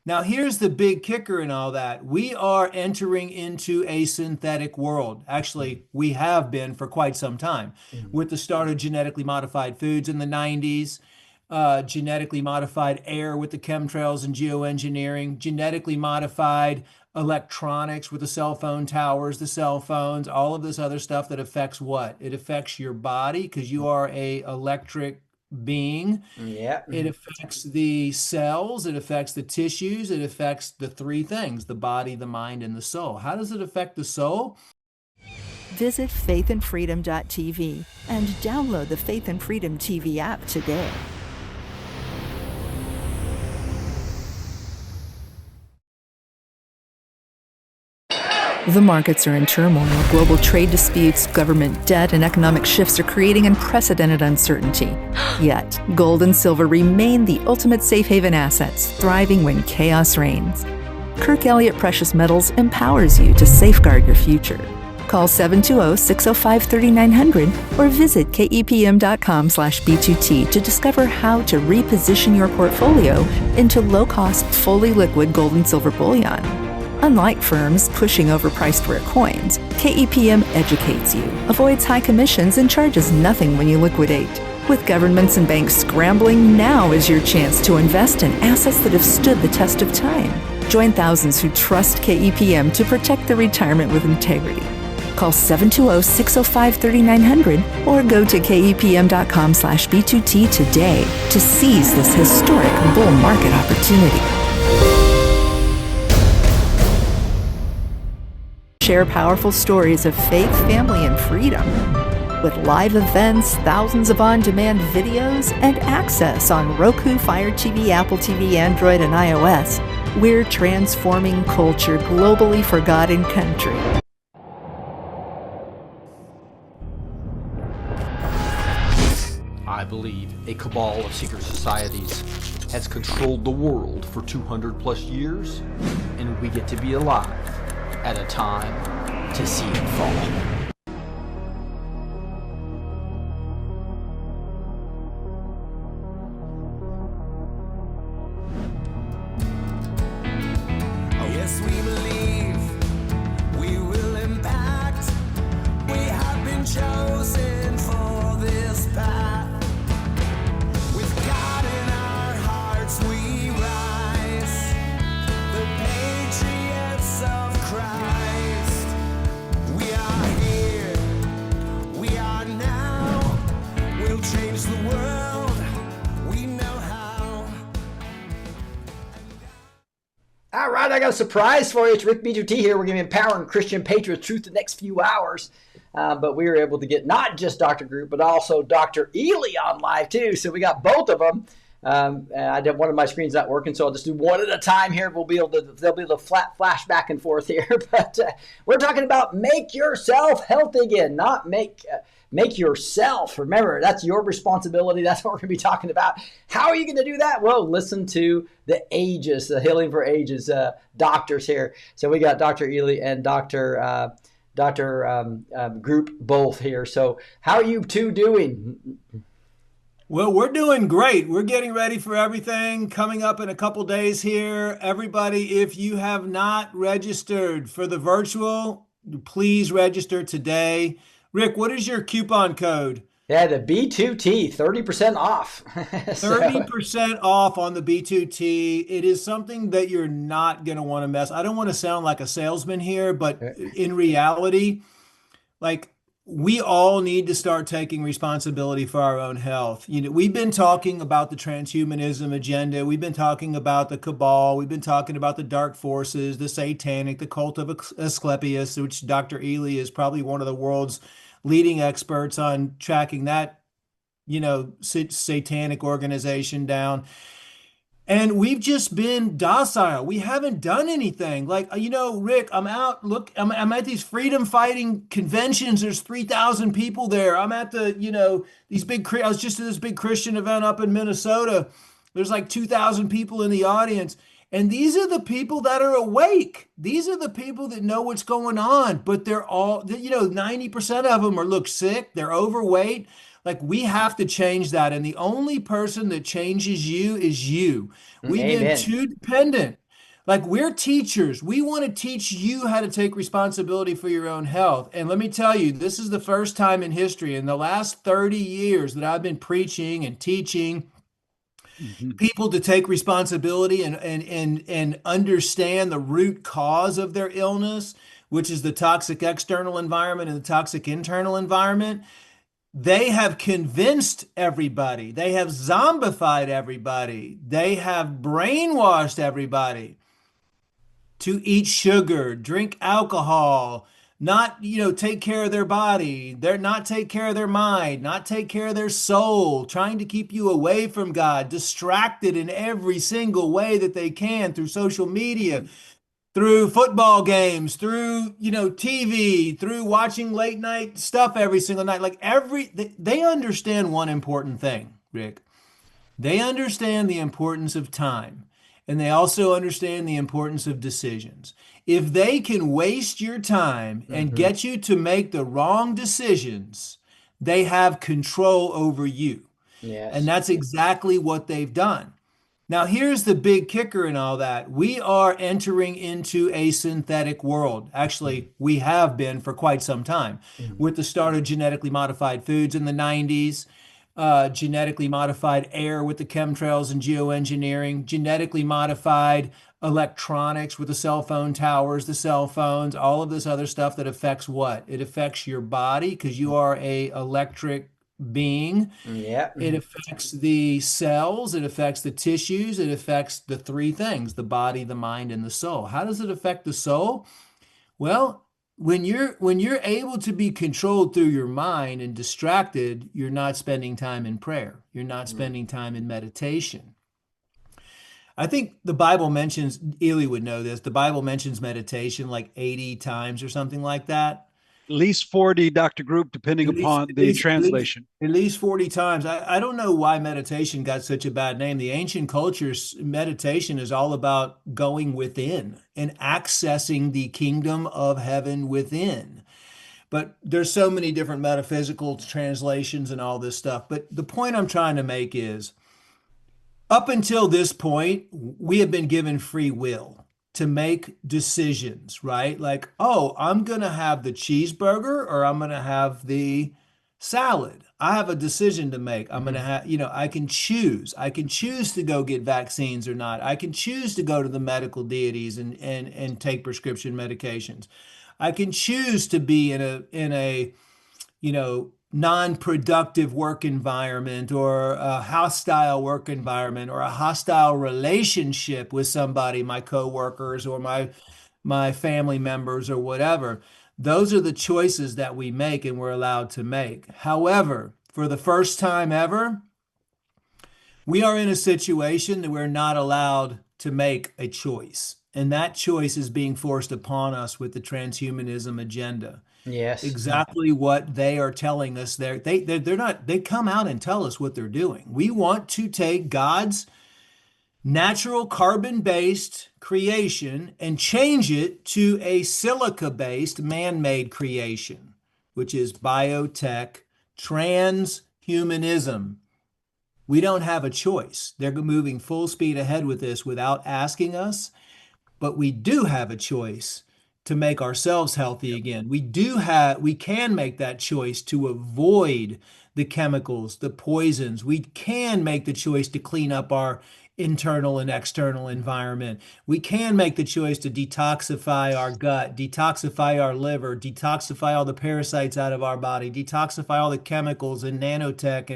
Now, here's the big kicker in all that. We are entering into a synthetic world. Actually, we have been for quite some time Mhm. with the start of genetically modified foods in the 90s, genetically modified air with the chemtrails and geoengineering, genetically modified electronics with the cell phone towers, the cell phones, all of this other stuff that affects what? It affects your body because you are a electric being. Yeah. It affects the cells, it affects the tissues, it affects the three things, the body, the mind, and the soul. How does it affect the soul? Visit faithandfreedom.tv and download the Faith and Freedom TV app today. The markets are in turmoil. Global trade disputes, government debt, and economic shifts are creating unprecedented uncertainty. Yet, gold and silver remain the ultimate safe haven assets, thriving when chaos reigns. Kirk Elliott Precious Metals empowers you to safeguard your future. Call 720-605-3900 or visit kepm.com/B2T to discover how to reposition your portfolio into low-cost, fully liquid gold and silver bullion. Unlike firms pushing overpriced rare coins, KEPM educates you, avoids high commissions, and charges nothing when you liquidate. With governments and banks scrambling, now is your chance to invest in assets that have stood the test of time. Join thousands who trust KEPM to protect their retirement with integrity. Call 720-605-3900 or go to kepm.com/B2T today to seize this historic bull market opportunity. Share powerful stories of faith, family, and freedom. With live events, thousands of on-demand videos, and access on Roku, Fire TV, Apple TV, Android, and iOS, we're transforming culture globally for God and country. I believe a cabal of secret societies has controlled the world for 200 plus years, and we get to be alive at a time to see it fall. Yes, we believe we will impact. We have been chosen for this path. With God in our hearts, we rise. The patriots of Christ. We are here. We are now. We'll change the world. We know how. All right, I got a surprise for you. It's Rick B2T here. We're going to be empowering Christian patriots truth the next few hours. But we were able to get not just Dr. Group, but also Dr. Ely on live too. So we got both of them. And one of my screens not working, so I'll just do one at a time here. They'll be able to flash back and forth here. But we're talking about make yourself healthy again, not make yourself. Remember, that's your responsibility. That's what we're going to be talking about. How are you going to do that? Well, listen to the Ages, the Healing for Ages doctors here. So we got Dr. Ely and Dr. Group both here. So how are you two doing? Well, we're doing great. We're getting ready for everything coming up in a couple days here. Everybody, if you have not registered for the virtual, please register today. Rick, what is your coupon code? Yeah, the B2T, 30% off. So, 30% off on the B2T. It is something that you're not going to want to mess. I don't want to sound like a salesman here, but in reality, like we all need to start taking responsibility for our own health. You know, we've been talking about the transhumanism agenda. We've been talking about the cabal. We've been talking about the dark forces, the satanic, the cult of Asclepius, which Dr. Ely is probably one of the world's leading experts on tracking that, satanic organization down. And we've just been docile. We haven't done anything. Like, Rick, I'm out. Look, I'm at these freedom fighting conventions. There's 3,000 people there. I'm at I was just at this big Christian event up in Minnesota. There's like 2,000 people in the audience. And these are the people that are awake. These are the people that know what's going on, but they're all, 90% of them look sick. They're overweight. Like we have to change that. And the only person that changes you is you. We've been amen. too dependent. Like we're teachers. We want to teach you how to take responsibility for your own health. And let me tell you, this is the first time in history in the last 30 years that I've been preaching and teaching Mhm. people to take responsibility and understand the root cause of their illness, which is the toxic external environment and the toxic internal environment. They have convinced everybody. They have zombified everybody. They have brainwashed everybody to eat sugar, drink alcohol, not, take care of their body, they're not take care of their mind, not take care of their soul, trying to keep you away from God, distracted in every single way that they can through social media, through football games, through, TV, through watching late night stuff every single night. Like they understand one important thing, Rick. They understand the importance of time, and they also understand the importance of decisions. If they can waste your time and Hmm. get you to make the wrong decisions, they have control over you. And Yes. that's exactly what they've done. Now, here's the big kicker in all that. We are entering into a synthetic world. Actually, we have been for quite some time Mhm. with the start of genetically modified foods in the 90s, genetically modified air with the chemtrails and geoengineering, genetically modified electronics with the cell phone towers, the cell phones, all of this other stuff that affects what? It affects your body because you are a electric being. Yeah. It affects the cells, it affects the tissues, it affects the three things, the body, the mind, and the soul. How does it affect the soul? Well, when you're able to be controlled through your mind and distracted, you're not spending time in prayer. You're not Mm. spending time in meditation. I think the Bible mentions, Ely would know this, the Bible mentions meditation like 80 times or something like that. At least 40, Dr. Group, depending At least, upon at the least, at least, translation. at least 40 times. I don't know why meditation got such a bad name. The ancient cultures, meditation is all about going within and accessing the kingdom of heaven within. But there's so many different metaphysical translations and all this stuff. But the point I'm trying to make is up until this point, we have been given free will to make decisions, right? Like, oh, I'm going to have the cheeseburger or I'm going to have the salad. I have a decision to make. I'm going to Mhm. have, I can choose. I can choose to go get vaccines or not. I can choose to go to the medical deities and take prescription medications. I can choose to be in a non-productive work environment or a hostile work environment or a hostile relationship with somebody, my coworkers or my family members or whatever. Those are the choices that we make and we're allowed to make. However, for the first time ever, we are in a situation that we're not allowed to make a choice. And that choice is being forced upon us with the transhumanism agenda. Yes. Exactly what they are telling us. They're not, they come out and tell us what they're doing. We want to take God's natural carbon-based creation and change it to a silica-based man-made creation, which is biotech transhumanism. We don't have a choice. They're moving full speed ahead with this without asking us, but we do have a choice to make ourselves healthy again. We can make that choice to avoid the chemicals, the poisons. We can make the choice to clean up our internal and external environment. We can make the choice to detoxify our gut, detoxify our liver, detoxify all the parasites out of our body, detoxify all the chemicals and nanotech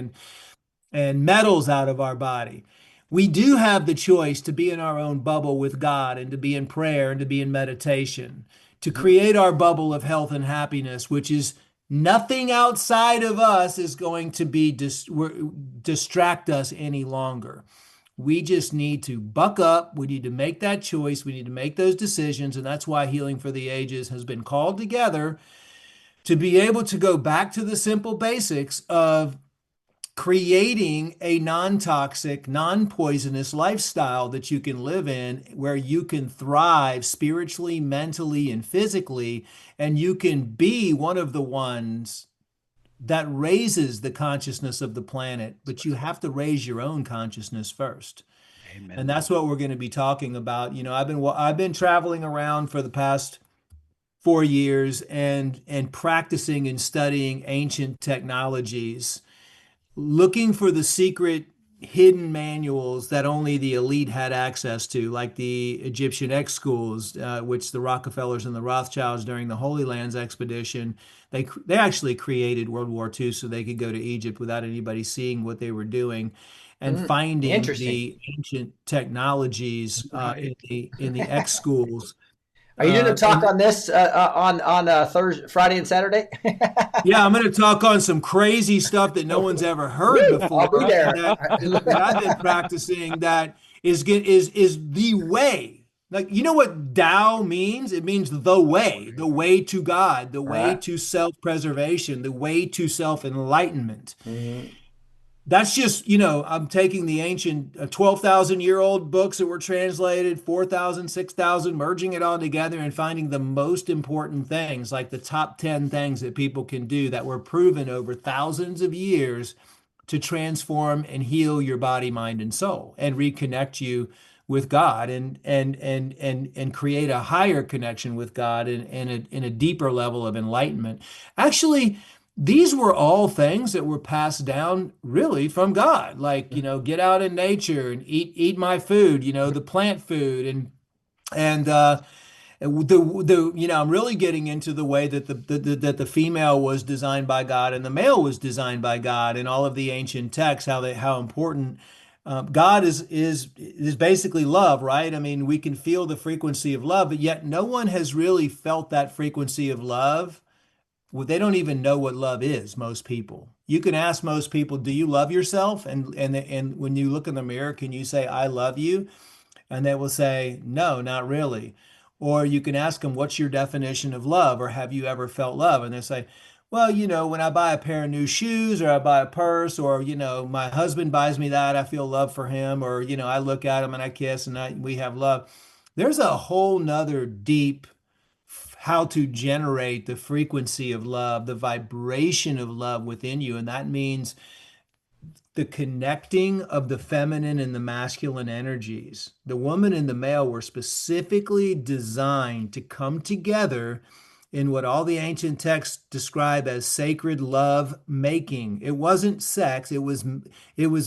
and metals out of our body. We do have the choice to be in our own bubble with God and to be in prayer and to be in meditation, to Mhm. create our bubble of health and happiness, which is nothing outside of us is going to be distract us any longer. We just need to buck up. We need to make that choice. We need to make those decisions. And that's why Healing for the Ages has been called together to be able to go back to the simple basics of creating a non-toxic, non-poisonous lifestyle that you can live in where you can thrive spiritually, mentally, and physically, and you can be one of the ones that raises the consciousness of the planet, but you have to raise your own consciousness first. And Amen. that's what we're going to be talking about. I've been traveling around for the past 4 years and practicing and studying ancient technologies, looking for the secret hidden manuals that only the elite had access to, like the Egyptian X schools, which the Rockefellers and the Rothschilds during the Holy Lands expedition, they actually created World War II so they could go to Egypt without anybody seeing what they were doing, and finding Interesting. the ancient technologies Right. in the X schools. Are you doing a talk And on this on Thursday, Friday, and Saturday? yeah, I'm going to talk on some crazy stuff that no one's ever heard Woo! I'll be before, and there. that I've been practicing. That is the way. Like, you know what Tao means? It means the way to God, the All way right. to self-preservation, the way to self-enlightenment. Mm-hmm. That's just, I'm taking the ancient 12,000-year-old books that were translated, 4,000, 6,000, merging it all together and finding the most important things, like the top 10 things that people can do that were proven over thousands of years to transform and heal your body, mind, and soul and reconnect you with God and create a higher connection with God and a deeper level of enlightenment. Actually, these were all things that were passed down really from God. Like, get out in nature and eat my food, the plant food and I'm really getting into the way that the female was designed by God and the male was designed by God in all of the ancient texts, how important God is basically love, right? I mean, we can feel the frequency of love, but yet no one has really felt that frequency of love. Well, they don't even know what love is, most people. You can ask most people, do you love yourself? And when you look in the mirror, can you say, I love you? And they will say, no, not really. Or you can ask them, what's your definition of love? Or have you ever felt love? And they say, well, when I buy a pair of new shoes or I buy a purse or, my husband buys me that, I feel love for him. Or, I look at him and I kiss and we have love. There's a whole nother deep how to generate the frequency of love, the vibration of love within you. And that means the connecting of the feminine and the masculine energies. The woman and the male were specifically designed to come together in what all the ancient texts describe as sacred love making. It wasn't sex, it was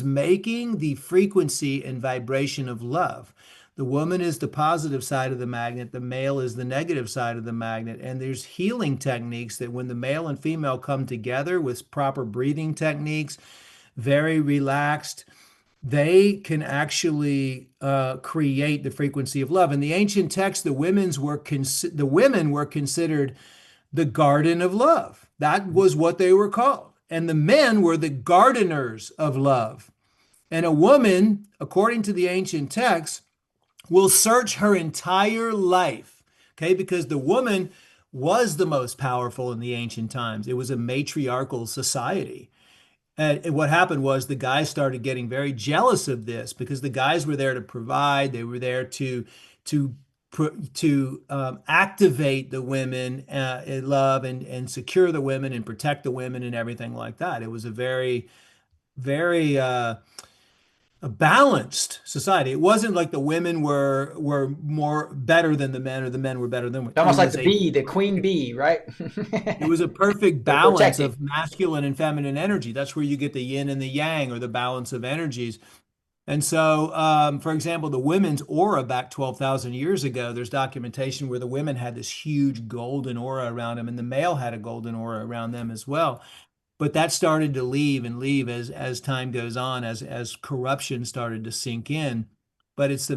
making the frequency and vibration of love. The woman is the positive side of the magnet, the male is the negative side of the magnet. And there's healing techniques that when the male and female come together with proper breathing techniques, very relaxed, they can actually create the frequency of love. In the ancient text, the women were considered the garden of love. That was what they were called, and the men were the gardeners of love. And a woman, according to the ancient text, will search her entire life, okay, because the woman was the most powerful in the ancient times. It was a matriarchal society. And what happened was the guys started getting very jealous of this because the guys were there to provide. They were there to activate the women in love and secure the women and protect the women and everything like that. It was a very, very a balanced society. It wasn't like the women were more better than the men or the men were better than women. It Almost like was the a bee, the queen bee, right? it was a perfect They're balance protected. of masculine and feminine energy. That's where you get the yin and the yang, or the balance of energies. And so, for example, the women's aura back 12,000 years ago, there's documentation where the women had this huge golden aura around them, and the male had a golden aura around them as well. But that started to leave and leave as time goes on, as corruption started to sink in. But it's the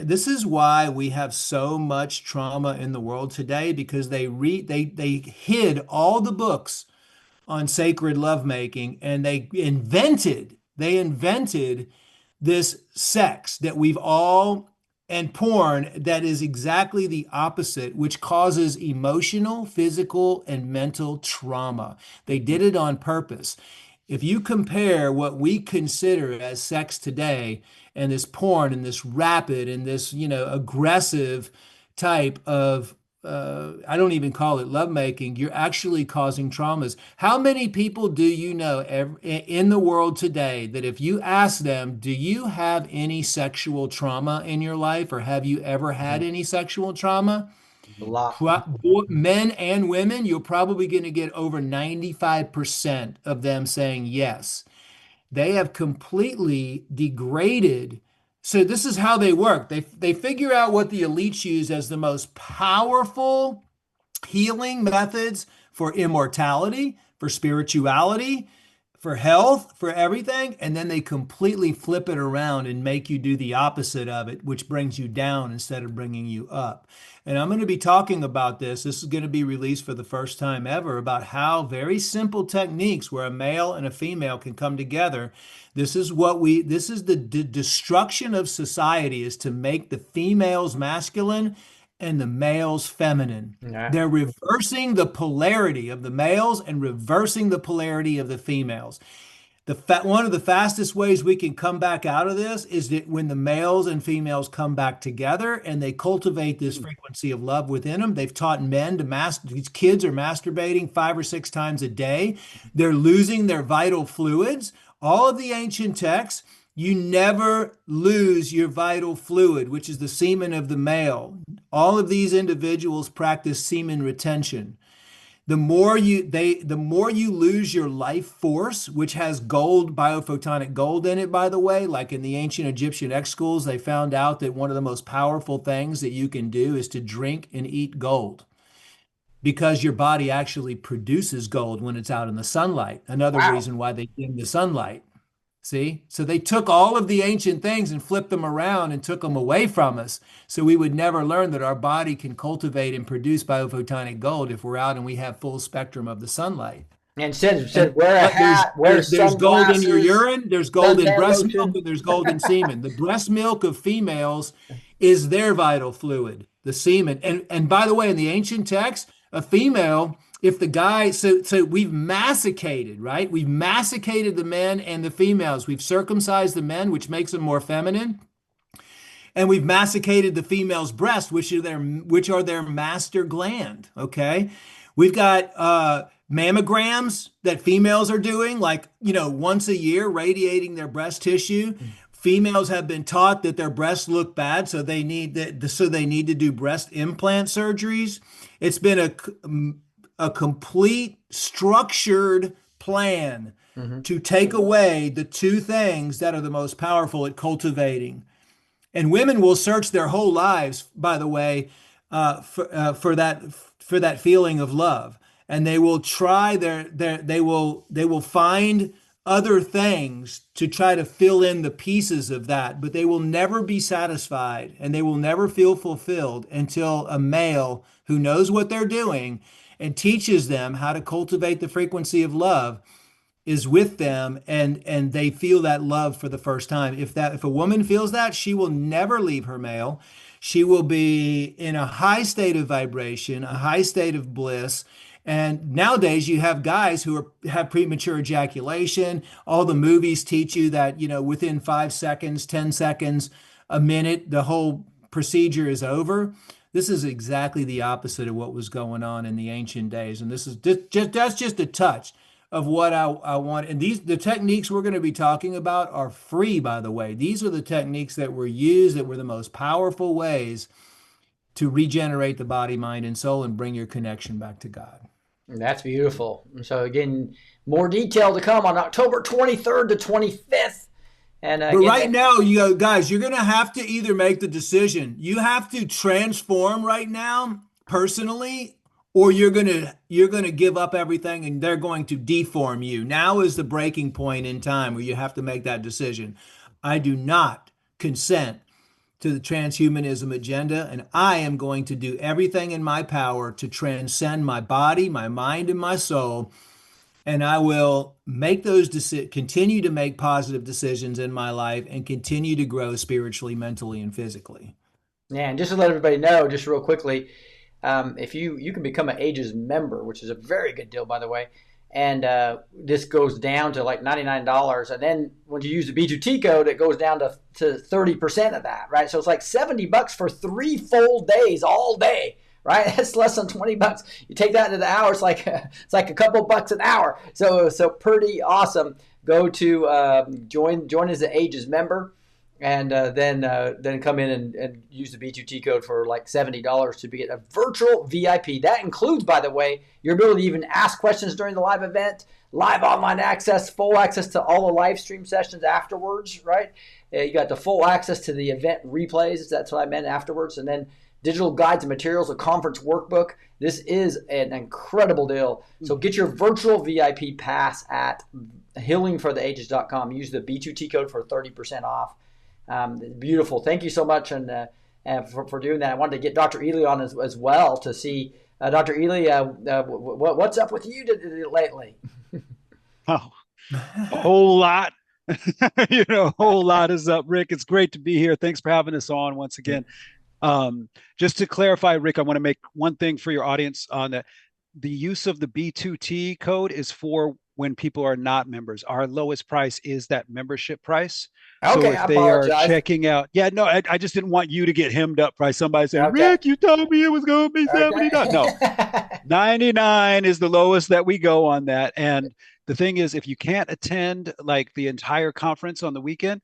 this is why we have so much trauma in the world today, because they hid all the books on sacred lovemaking, and they invented this sex that we've all, and porn that is exactly the opposite, which causes emotional, physical, and mental trauma. They did it on purpose. If you compare what we consider as sex today and this porn and this rapid and this, aggressive type of I don't even call it lovemaking. You're actually causing traumas. How many people do you know in the world today that if you ask them, do you have any sexual trauma in your life, or have you ever had any sexual trauma? A lot. Men and women, you're probably going to get over 95% of them saying yes. They have completely degraded. So this is how they work. They figure out what the elites use as the most powerful healing methods for immortality, for spirituality, for health, for everything, and then they completely flip it around and make you do the opposite of it, which brings you down instead of bringing you up. And I'm going to be talking about this. This is going to be released for the first time ever, about how very simple techniques where a male and a female can come together. This is the destruction of society, is to make the females masculine and the males feminine. Yeah. They're reversing the polarity of the males and reversing the polarity of the females. One of the fastest ways we can come back out of this is that when the males and females come back together and they cultivate this frequency of love within them. They've taught men to these kids are masturbating 5 or 6 times a day. They're losing their vital fluids. All of the ancient texts, you never lose your vital fluid, which is the semen of the male. All of these individuals practice semen retention. The more you lose your life force, which has gold, biophotonic gold in it, by the way, like in the ancient Egyptian X schools, they found out that one of the most powerful things that you can do is to drink and eat gold, because your body actually produces gold when it's out in the sunlight. Another reason why they dim the sunlight. See? So they took all of the ancient things and flipped them around and took them away from us. So we would never learn that our body can cultivate and produce biophotonic gold if we're out and we have full spectrum of the sunlight. And said wear a hat, there's gold in your urine, there's gold in breast lotion. milk, and there's gold in semen. The breast milk of females is their vital fluid, the semen. And by the way, in the ancient texts, a female, if the guy, so we've masticated, right? We've masticated the men and the females. We've circumcised the men, which makes them more feminine. And we've masticated the female's breast, which are their master gland, okay? We've got mammograms that females are doing, like, once a year, radiating their breast tissue. Females have been taught that their breasts look bad, so they need to do breast implant surgeries. It's been a complete structured plan to take away the two things that are the most powerful at cultivating. And women will search their whole lives, by the way, for that feeling of love, and they will try they will find other things to try to fill in the pieces of that, but they will never be satisfied and they will never feel fulfilled until a male who knows what they're doing and teaches them how to cultivate the frequency of love is with them, and they feel that love for the first time. If a woman feels that, she will never leave her male. She will be in a high state of vibration, a high state of bliss. And nowadays you have guys who have premature ejaculation. All the movies teach you that, within 5 seconds, 10 seconds, a minute, the whole procedure is over. This is exactly the opposite of what was going on in the ancient days. And this is that's just a touch of what I want. And the techniques we're going to be talking about are free, by the way. These are the techniques that were used, that were the most powerful ways to regenerate the body, mind, and soul and bring your connection back to God. That's beautiful. So again, more detail to come on October 23rd to 25th. And but right now, guys, you're going to have to either make the decision. You have to transform right now, personally, or you're going to give up everything and they're going to deform you. Now is the breaking point in time where you have to make that decision. I do not consent to the transhumanism agenda, and I am going to do everything in my power to transcend my body, my mind, and my soul, and I will make those continue to make positive decisions in my life and continue to grow spiritually, mentally, and physically. Yeah, and just to let everybody know, just real quickly, if you can become an Ages member, which is a very good deal, by the way, and this goes down to like $99, and then when you use the B2T code, it goes down to 30% of that, right? So it's like $70 for 3 full days, all day, right? That's less than $20. You take that into the hour, it's like a couple bucks an hour. So pretty awesome. Go to join as an Ages member, and then come in and use the B2T code for like $70 to get a virtual VIP. That includes, by the way, your ability to even ask questions during the live event, live online access, full access to all the live stream sessions afterwards, right? You got the full access to the event replays. That's what I meant afterwards. And then digital guides and materials, a conference workbook. This is an incredible deal. So get your virtual VIP pass at healingfortheages.com. Use the B2T code for 30% off. Beautiful. Thank you so much and for doing that. I wanted to get Dr. Ely on as well to see. Dr. Ely, what's up with you lately? Oh, a whole lot. A whole lot is up, Rick. It's great to be here. Thanks for having us on once again. Just to clarify, Rick, I want to make one thing for your audience on that. The use of the B2T code is for when people are not members. Our lowest price is that membership price. Okay, so if they are checking out, I just didn't want you to get hemmed up by somebody saying, okay, Rick, you told me it was going to be $70. No, 99 is the lowest that we go on that. And the thing is, if you can't attend like the entire conference on the weekend,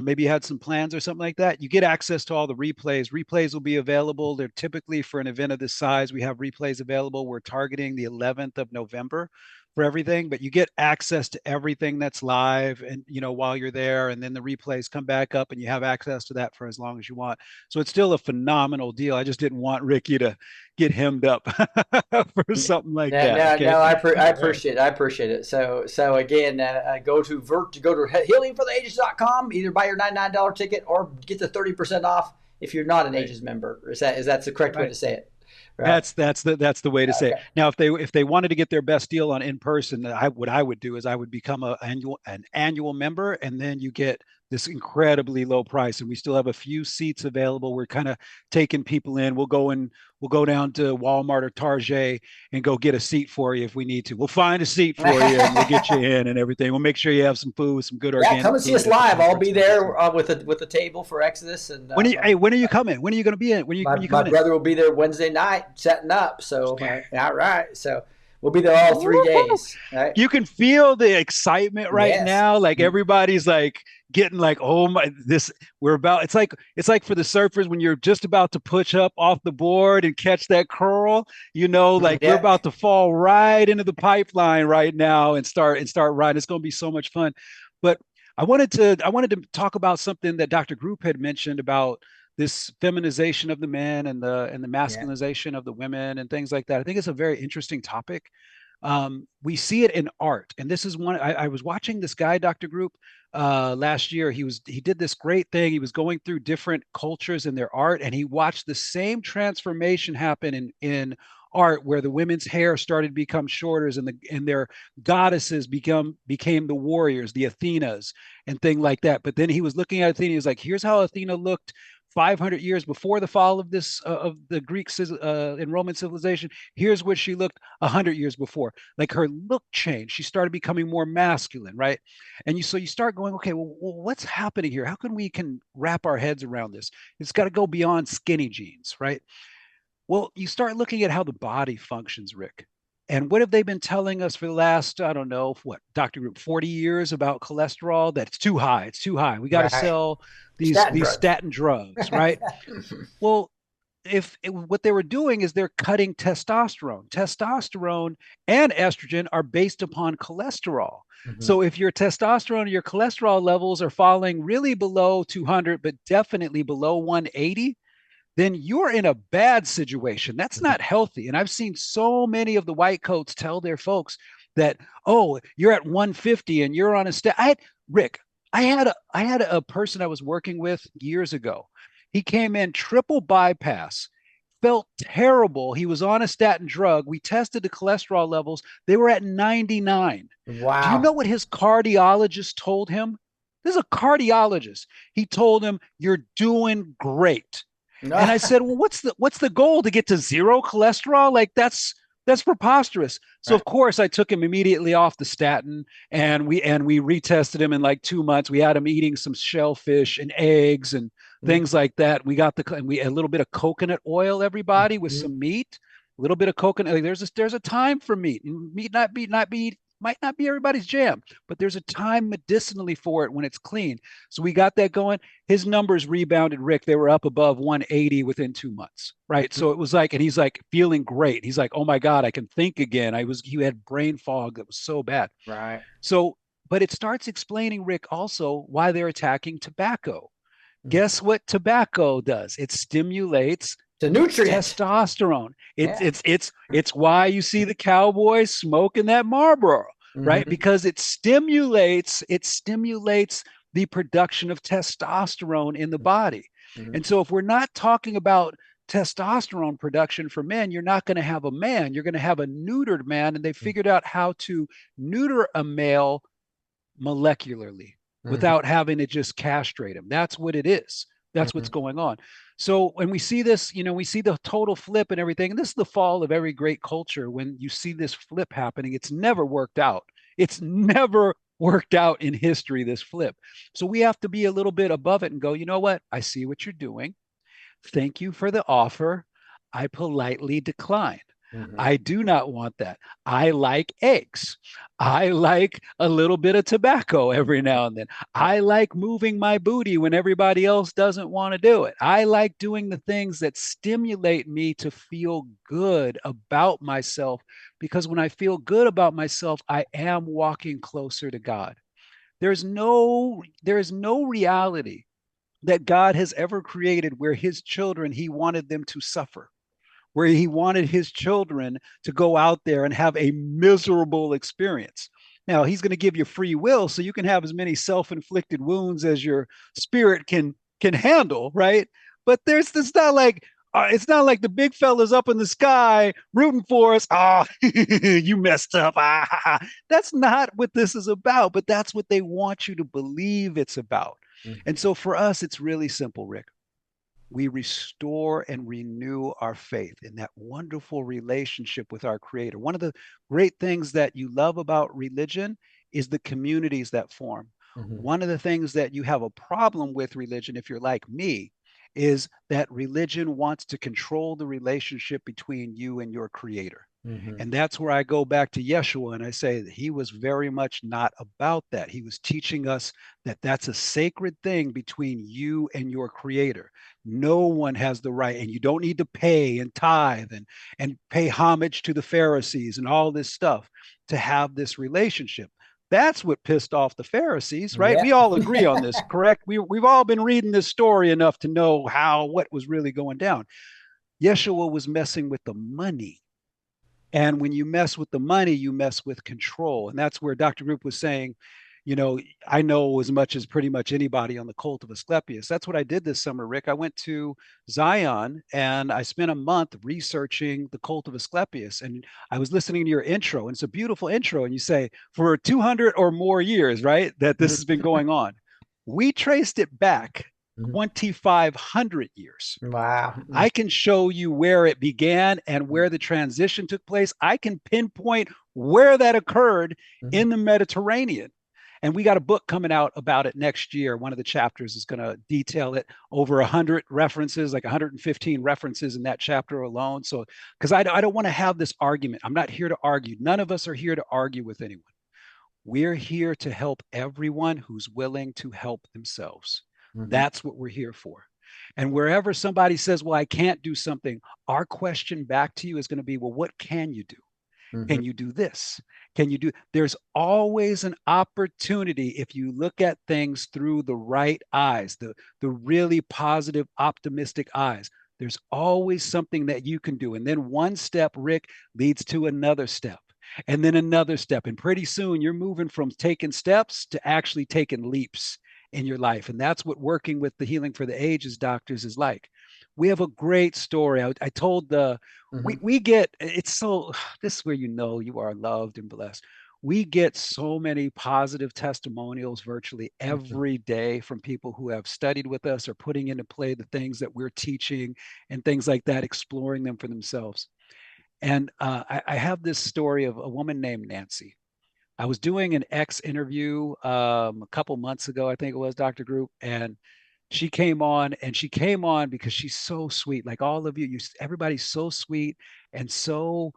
maybe you had some plans or something like that, you get access to all the replays. Replays will be available. They're typically, for an event of this size, we have replays available. We're targeting the 11th of November for everything, but you get access to everything that's live and while you're there, and then the replays come back up and you have access to that for as long as you want. So it's still a phenomenal deal. I just didn't want Ricky to get hemmed up for something like that. No, I appreciate it. I appreciate it. So again, go to healingfortheages.com, either buy your $99 ticket or get the 30% off if you're not an Ages member. Is that the correct way to say it? Right. That's the way to say it. Now, if they wanted to get their best deal on in person, what I would do is I would become an annual member, and then you get this incredibly low price. And we still have a few seats available. We're kind of taking people in. We'll go down to Walmart or Target and go get a seat for you if we need to. We'll find a seat for you and we'll get you in and everything. We'll make sure you have some food, some good organic. Yeah, come and see us live. I'll be there with a table for Exodus. And when are you coming? When are you going to be in? My brother will be there Wednesday night setting up. So all right. So we'll be there all 3 days. Right? You can feel the excitement right now. Like everybody's like getting like, oh my, it's like for the surfers when you're just about to push up off the board and catch that curl, we're about to fall right into the pipeline right now and start riding. It's going to be so much fun. But I wanted to talk about something that Dr. Group had mentioned about this feminization of the men and the masculinization of the women and things like that. I think it's a very interesting topic. We see it in art, and this is one. I was watching this guy, Dr. Group, last year. He did this great thing. He was going through different cultures and their art, and he watched the same transformation happen in art, where the women's hair started to become shorter and their goddesses became the warriors, the Athenas, and thing like that. But then he was looking at Athena. He was like, here's how Athena looked 500 years before the fall of the Greek and Roman civilization. Here's what she looked 100 years before. Like her look changed. She started becoming more masculine, right? And so you start going, okay, well, what's happening here? How can we wrap our heads around this? It's got to go beyond skinny jeans, right? Well, you start looking at how the body functions, Rick. And what have they been telling us for the last, I don't know, Dr. Group, 40 years about cholesterol? That it's too high. It's too high. We got to sell these statin drugs, right? Well, what they were doing is they're cutting testosterone. Testosterone and estrogen are based upon cholesterol. Mm-hmm. So if your testosterone or your cholesterol levels are falling really below 200, but definitely below 180, then you're in a bad situation. That's not healthy. And I've seen so many of the white coats tell their folks that, oh, you're at 150 and you're on a Rick, I had a person I was working with years ago. He came in triple bypass, felt terrible. He was on a statin drug. We tested the cholesterol levels. They were at 99. Wow. Do you know what his cardiologist told him? This is a cardiologist. He told him, you're doing great. And I said, well, what's the goal, to get to zero cholesterol? Like that's That's preposterous. So Right. of course I took him immediately off the statin, and we retested him in like 2 months. We had him eating some shellfish and eggs and Mm-hmm. things like that. We got the and we a little bit of coconut oil, everybody, with Mm-hmm. some meat, a little bit of coconut. Like there's a time for meat. Meat not be might not be everybody's jam, but there's a time medicinally for it when it's clean. So we got that going. His numbers rebounded, Rick. They were up above 180 within 2 months, right? So it was like, and he's like feeling great. He's like, oh my God, I can think again. He had brain fog that was so bad. Right. So, but it starts explaining, Rick, also why they're attacking tobacco. Mm-hmm. Guess what tobacco does? It stimulates It's a nutrient. testosterone. It's Yeah. it's it's it's why you see the cowboys smoking that Marlboro, right? Mm-hmm. Because it stimulates the production of testosterone in the body. Mm-hmm. And so if we're not talking about testosterone production for men, you're not going to have a man. You're going to have a neutered man, and they figured out how to neuter a male molecularly Mm-hmm. without having to just castrate him. That's what it is. That's Mm-hmm. what's going on. So when we see this, we see the total flip and everything. And this is the fall of every great culture. When you see this flip happening, it's never worked out. It's never worked out in history, this flip. So we have to be a little bit above it and go, you know what? I see what you're doing. Thank you for the offer. I politely decline. Mm-hmm. I do not want that. I like eggs. I like a little bit of tobacco every now and then. I like moving my booty when everybody else doesn't want to do it. I like doing the things that stimulate me to feel good about myself, because when I feel good about myself, I am walking closer to God. There is no reality that God has ever created where his children, he wanted them to suffer, where he wanted his children to go out there and have a miserable experience. Now, he's going to give you free will so you can have as many self-inflicted wounds as your spirit can handle, right? But there's it's not like the big fella's up in the sky rooting for us. Ah, oh, you messed up. Ah, that's not what this is about, but that's what they want you to believe it's about. And so for us, it's really simple, Rick. We restore and renew our faith in that wonderful relationship with our Creator. One of the great things that you love about religion is the communities that form. Mm-hmm. One of the things that you have a problem with religion, if you're like me, is that religion wants to control the relationship between you and your Creator. Mm-hmm. And that's where I go back to Yeshua and I say that he was very much not about that. He was teaching us that that's a sacred thing between you and your Creator. No one has the right, and you don't need to pay and tithe and pay homage to the Pharisees and all this stuff to have this relationship. That's what pissed off the Pharisees, right? Yeah. We all agree on this, correct? We've all been reading this story enough to know what was really going down. Yeshua was messing with the money. And when you mess with the money, you mess with control. And that's where Dr. Group was saying, I know as much as pretty much anybody on the cult of Asclepius. That's what I did this summer, Rick. I went to Zion and I spent a month researching the cult of Asclepius. And I was listening to your intro, and it's a beautiful intro. And you say, for 200 or more years, right, that this has been going on. We traced it back Mm-hmm. 2,500 years. Wow. I can show you where it began and where the transition took place. I can pinpoint where that occurred Mm-hmm. in the Mediterranean. And we got a book coming out about it next year. One of the chapters is going to detail it, over 100 references, like 115 references in that chapter alone. So, because I don't want to have this argument. I'm not here to argue. None of us are here to argue with anyone. We're here to help everyone who's willing to help themselves. Mm-hmm. That's what we're here for. And wherever somebody says, well, I can't do something, our question back to you is going to be, well, what can you do? Mm-hmm. Can you do this? Can you do? There's always an opportunity if you look at things through the right eyes, the really positive, optimistic eyes. There's always something that you can do. And then one step, Rick, leads to another step, and then another step. And pretty soon you're moving from taking steps to actually taking leaps in your life. And that's what working with the Healing for the Ages doctors is like. We have a great story. I told the Mm-hmm. we get it's so this is where you are loved and blessed. We get so many positive testimonials virtually Mm-hmm. every day from people who have studied with us or putting into play the things that we're teaching and things like that, exploring them for themselves. And I have this story of a woman named Nancy. I was doing an X interview a couple months ago, I think it was, Dr. Group, and she came on because she's so sweet. Like all of you, everybody's so sweet and so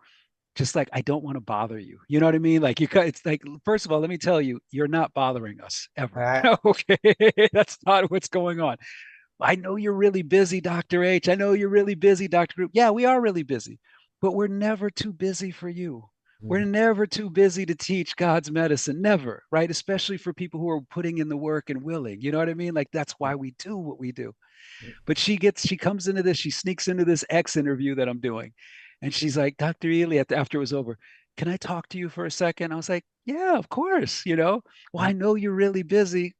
just like, I don't want to bother you. You know what I mean? Like it's like, first of all, let me tell you, you're not bothering us All ever. right. Okay. That's not what's going on. I know you're really busy, Dr. H. I know you're really busy, Dr. Group. Yeah, we are really busy, but we're never too busy for you. We're Mhm. never too busy to teach God's medicine. Never, right? Especially for people who are putting in the work and willing. You know what I mean? Like that's why we do what we do. But she comes into this, she sneaks into this X interview that I'm doing. And she's like, Dr. Ely, after it was over, can I talk to you for a second? I was like, yeah, of course. Well, I know you're really busy.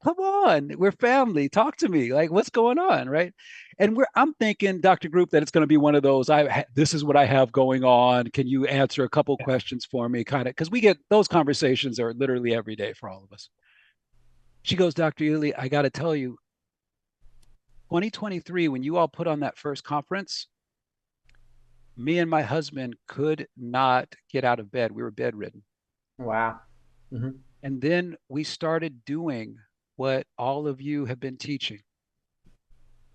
Come on, we're family. Talk to me. Like, what's going on? Right. And I'm thinking, Dr. Group, that it's going to be one of those, this is what I have going on. Can you answer a couple questions for me? Kind of, because we get those conversations are literally every day for all of us. She goes, Dr. Ely, I got to tell you, 2023, when you all put on that first conference, me and my husband could not get out of bed. We were bedridden. Wow. Hmm. And then we started doing what all of you have been teaching.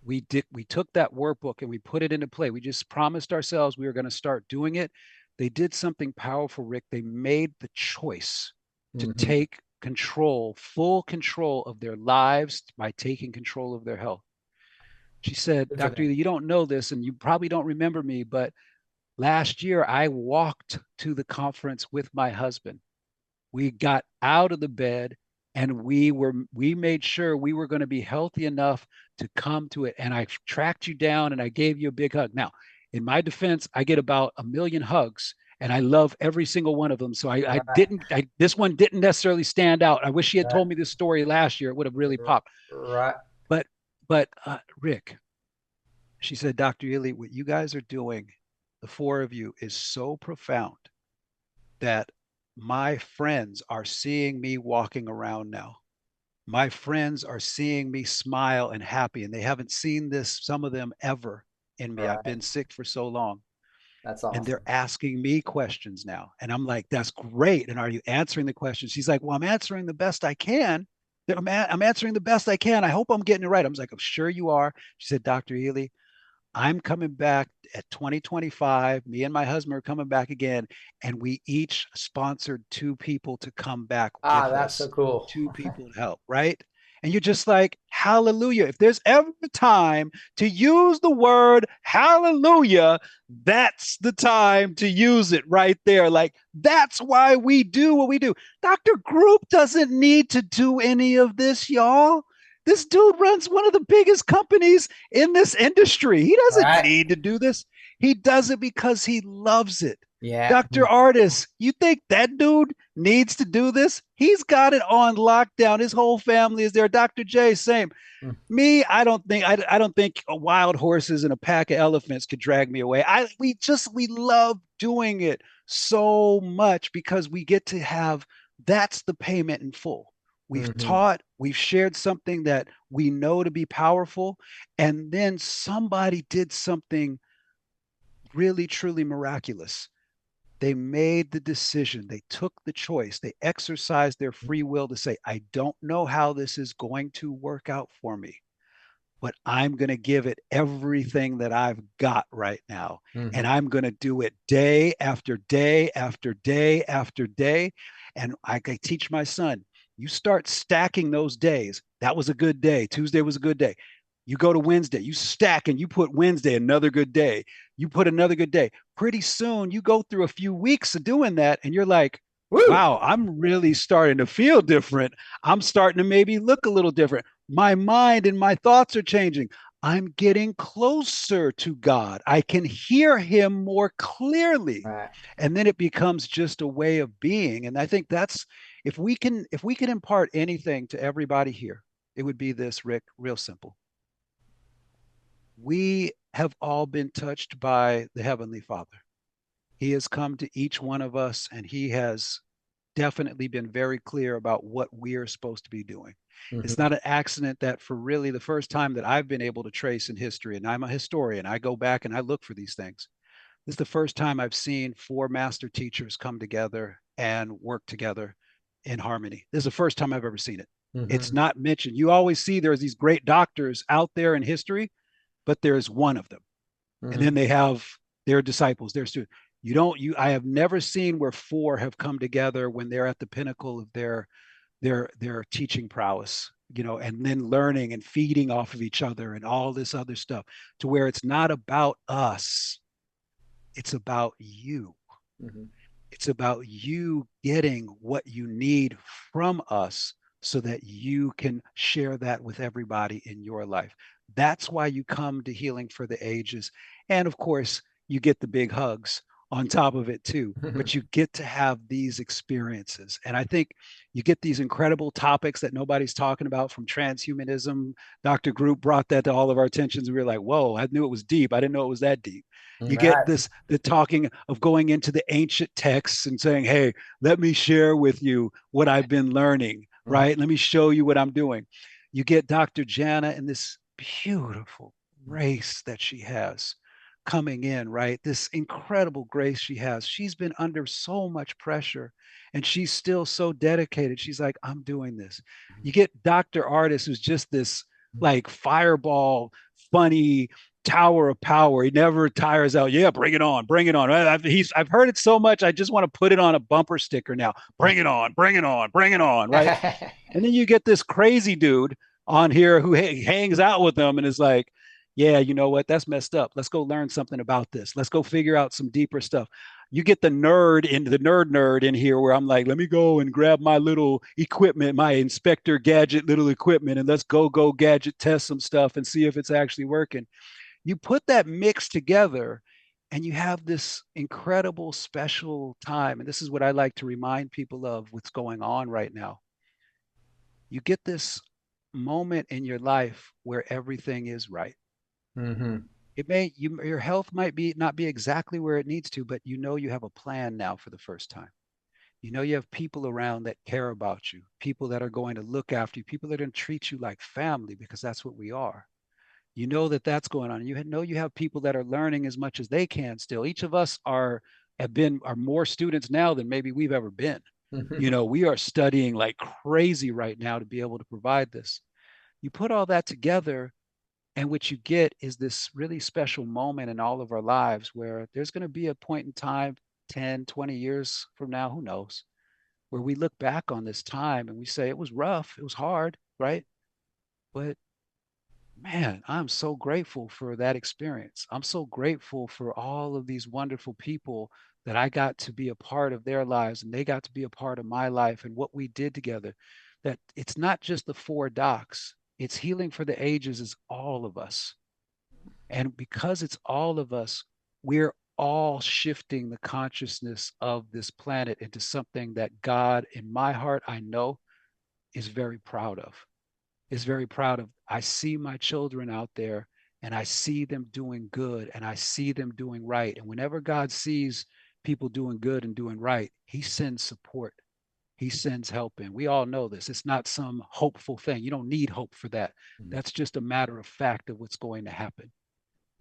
We took that workbook and we put it into play. We just promised ourselves we were going to start doing it. They did something powerful, Rick. They made the choice to Hmm. take control, full control of their lives by taking control of their health. She said, Good for Dr. them. Ely, you don't know this and you probably don't remember me, but last year I walked to the conference with my husband. We got out of the bed and we made sure we were going to be healthy enough to come to it. And I tracked you down and I gave you a big hug. Now, in my defense, I get about a million hugs and I love every single one of them. So I Right. didn't, this one didn't necessarily stand out. I wish she had Right. told me this story last year. It would have really popped. Right. But, Rick, she said, Dr. Ely, what you guys are doing, the four of you, is so profound that my friends are seeing me walking around now. My friends are seeing me smile and happy, and they haven't seen this, some of them, ever in me. I've Right. been sick for so long. That's And they're awesome. asking me questions now. And I'm like, that's great. And are you answering the questions? She's like, well, I'm answering the best I can. I'm answering the best I can. I hope I'm getting it right. I was like, I'm sure you are. She said, Dr. Ely, I'm coming back at 2025. Me and my husband are coming back again. And we each sponsored two people to come back Ah, with that's so us, cool. two people to help, right? And you're just like, hallelujah. If there's ever a time to use the word hallelujah, that's the time to use it right there. Like, that's why we do what we do. Dr. Group doesn't need to do any of this, y'all. This dude runs one of the biggest companies in this industry. He doesn't Right. need to do this. He does it because he loves it. Yeah. Dr. Artis, you think that dude needs to do this? He's got it on lockdown. His whole family is there. Dr. J, same. Mm. Me, I don't think wild horses and a pack of elephants could drag me away. We love doing it so much because we get to have that's the payment in full. We've Hmm. taught, we've shared something that we know to be powerful, and then somebody did something really truly miraculous. They made the decision, they took the choice, they exercised their free will to say, I don't know how this is going to work out for me, but I'm going to give it everything that I've got right now. Hmm. And I'm going to do it day after day after day after day. And I teach my son, you start stacking those days. That was a good day. Tuesday was a good day. You go to Wednesday, you stack and you put Wednesday, another good day. You put another good day. Pretty soon you go through a few weeks of doing that and you're like, Woo. wow, I'm really starting to feel different. I'm starting to maybe look a little different. My mind and my thoughts are changing. I'm getting closer to God. I can hear him more clearly. Right. And then it becomes just a way of being. And I think that's if we can impart anything to everybody here, it would be this, Rick, real simple. We have all been touched by the Heavenly Father. He has come to each one of us and he has definitely been very clear about what we are supposed to be doing. It's Hmm. not an accident that for really the first time that I've been able to trace in history, and I'm a historian, I go back and I look for these things. This is the first time I've seen four master teachers come together and work together in harmony. This is the first time I've ever seen it. It's Mm-hmm. not mentioned. You always see there's these great doctors out there in history, but there's one of them. And Mm-hmm. then they have their disciples, their students. I have never seen where four have come together when they're at the pinnacle of their teaching prowess, and then learning and feeding off of each other and all this other stuff, to where it's not about us, it's about you. Mm-hmm. It's about you getting what you need from us so that you can share that with everybody in your life. That's why you come to Healing for the Ages. And of course, you get the big hugs on top of it too. But you get to have these experiences. And I think you get these incredible topics that nobody's talking about, from transhumanism. Dr. Group brought that to all of our attentions. We were like, whoa, I knew it was deep. I didn't know it was that deep. You get Right. the talking of going into the ancient texts and saying, hey, let me share with you what I've been learning, Mm-hmm. right? Let me show you what I'm doing. You get Dr. Jana and this beautiful grace that she has coming in, right? This incredible grace she has. She's been under so much pressure and she's still so dedicated. She's like, I'm doing this. You get Dr. Artis, who's just this like fireball, funny, tower of power. He never tires out. Yeah, bring it on, bring it on. I've heard it so much. I just want to put it on a bumper sticker now. Bring it on, bring it on, bring it on. Right. And then you get this crazy dude on here who hangs out with them and is like, yeah, you know what? That's messed up. Let's go learn something about this. Let's go figure out some deeper stuff. You get the nerd in here where I'm like, let me go and grab my little equipment, my Inspector Gadget little equipment, and let's go gadget test some stuff and see if it's actually working. You put that mix together and you have this incredible special time. And this is what I like to remind people of what's going on right now. You get this moment in your life where everything is right. Mm-hmm. Your health might be not be exactly where it needs to, but you have a plan now for the first time. You have people around that care about you, people that are going to look after you, people that are going to treat you like family, because that's what we are. You know that that's going on. You know you have people that are learning as much as they can still. Each of us are more students now than maybe we've ever been. Mm-hmm. We are studying like crazy right now to be able to provide this. You put all that together, and what you get is this really special moment in all of our lives where there's going to be a point in time, 10, 20 years from now, who knows, where we look back on this time and we say it was rough, it was hard, right? But man, I'm so grateful for that experience. I'm so grateful for all of these wonderful people that I got to be a part of their lives and they got to be a part of my life and what we did together. That it's not just the four docs, it's Healing for the Ages, is all of us. And because it's all of us, we're all shifting the consciousness of this planet into something that God, in my heart, I know is very proud of. Is very proud of. I see my children out there and I see them doing good and I see them doing right. And whenever God sees people doing good and doing right, he sends support. He sends help in. We all know this. It's not some hopeful thing. You don't need hope for that. That's just a matter of fact of what's going to happen.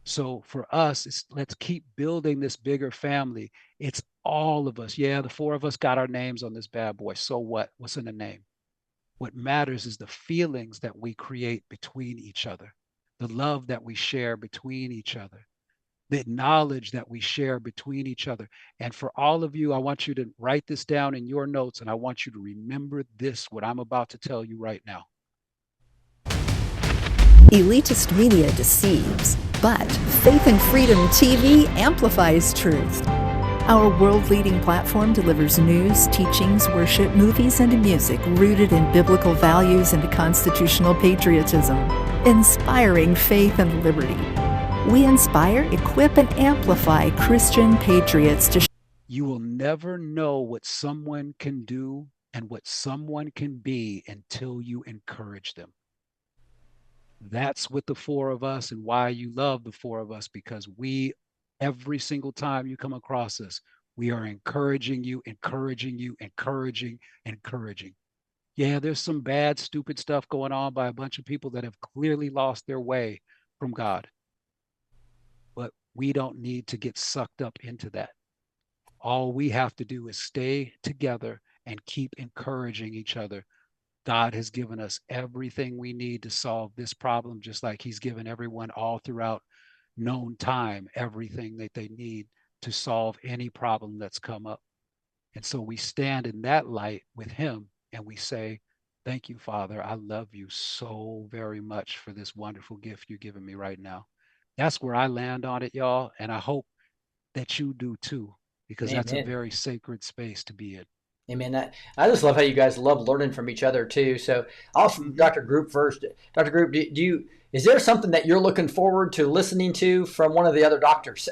So for us, let's keep building this bigger family. It's all of us. Yeah, the four of us got our names on this bad boy. So what? What's in the name? What matters is the feelings that we create between each other, the love that we share between each other, the knowledge that we share between each other. And for all of you, I want you to write this down in your notes and I want you to remember this, what I'm about to tell you right now. Elitist media deceives, but Faith and Freedom TV amplifies truth. Our world-leading platform delivers news, teachings, worship, movies, and music rooted in biblical values and constitutional patriotism, inspiring faith and liberty. We inspire, equip, and amplify Christian patriots to You will never know what someone can do and what someone can be until you encourage them. That's what the four of us, and why you love the four of us, because every single time you come across us, we are encouraging you, encouraging you, encouraging, encouraging. Yeah, there's some bad, stupid stuff going on by a bunch of people that have clearly lost their way from God. But We don't need to get sucked up into that. All we have to do is stay together and keep encouraging each other. God has given us everything we need to solve this problem, just like He's given everyone all throughout known time everything that they need to solve any problem that's come up. And so we stand in that light with Him and we say, thank you, Father. I love you so very much for this wonderful gift you're giving me right now. That's where I land on it, y'all. And I hope that you do too, because that's a Amen. very sacred space to be in. Amen. I just love how you guys love learning from each other too. So, also, Dr. Group first. Dr. Group, do you is there something that you're looking forward to listening to from one of the other doctors?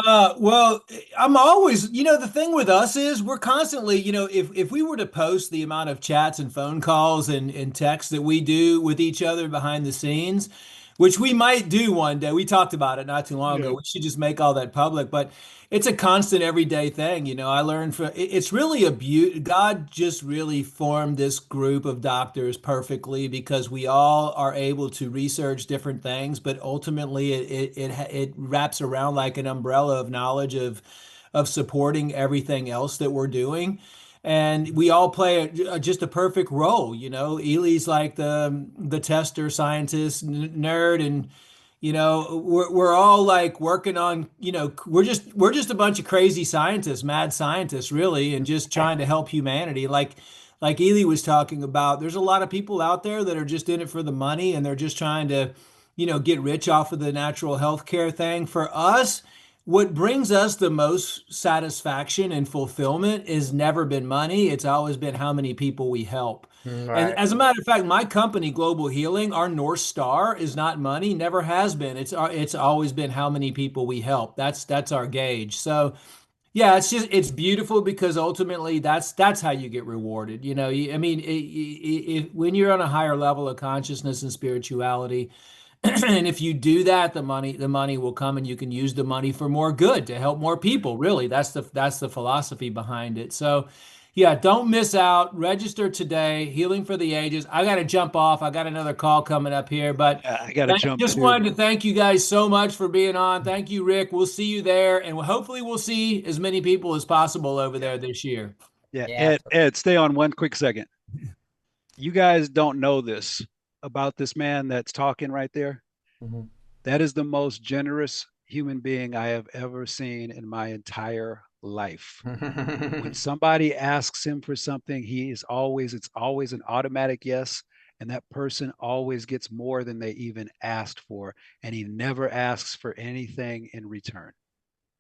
Well, I'm always, the thing with us is we're constantly, if we were to post the amount of chats and phone calls and texts that we do with each other behind the scenes, which we might do one day. We talked about it not too long ago. We should just make all that public, but it's a constant everyday thing. I learned it's really a beauty. God just really formed this group of doctors perfectly because we all are able to research different things, but ultimately it wraps around like an umbrella of knowledge of supporting everything else that we're doing. And we all play just a perfect role. Eli's like the tester, scientist, nerd, and we're all like working on, we're just a bunch of crazy scientists, mad scientists, really, and just trying to help humanity. Like Ely was talking about, there's a lot of people out there that are just in it for the money, and they're just trying to, get rich off of the natural health care thing. For us, what brings us the most satisfaction and fulfillment has never been money. It's always been how many people we help. And Right. as a matter of fact, my company, Global Healing, our North Star is not money, never has been. It's always been how many people we help. That's our gauge. So yeah, it's beautiful because ultimately that's how you get rewarded. I mean, when you're on a higher level of consciousness and spirituality, and if you do that, the money will come, and you can use the money for more good to help more people. Really, that's the philosophy behind it. So, yeah, don't miss out. Register today. Healing for the Ages. I got to jump off. I got another call coming up here, but I got to jump just too. wanted to thank you guys so much for being on. Thank you, Rick. We'll see you there, and hopefully we'll see as many people as possible over there this year. Yeah, Yeah. Ed, stay on one quick second. You guys don't know this about this man that's talking right there. Mhm. That is the most generous human being I have ever seen in my entire life. When somebody asks him for something, it's always an automatic yes. And that person always gets more than they even asked for. And he never asks for anything in return.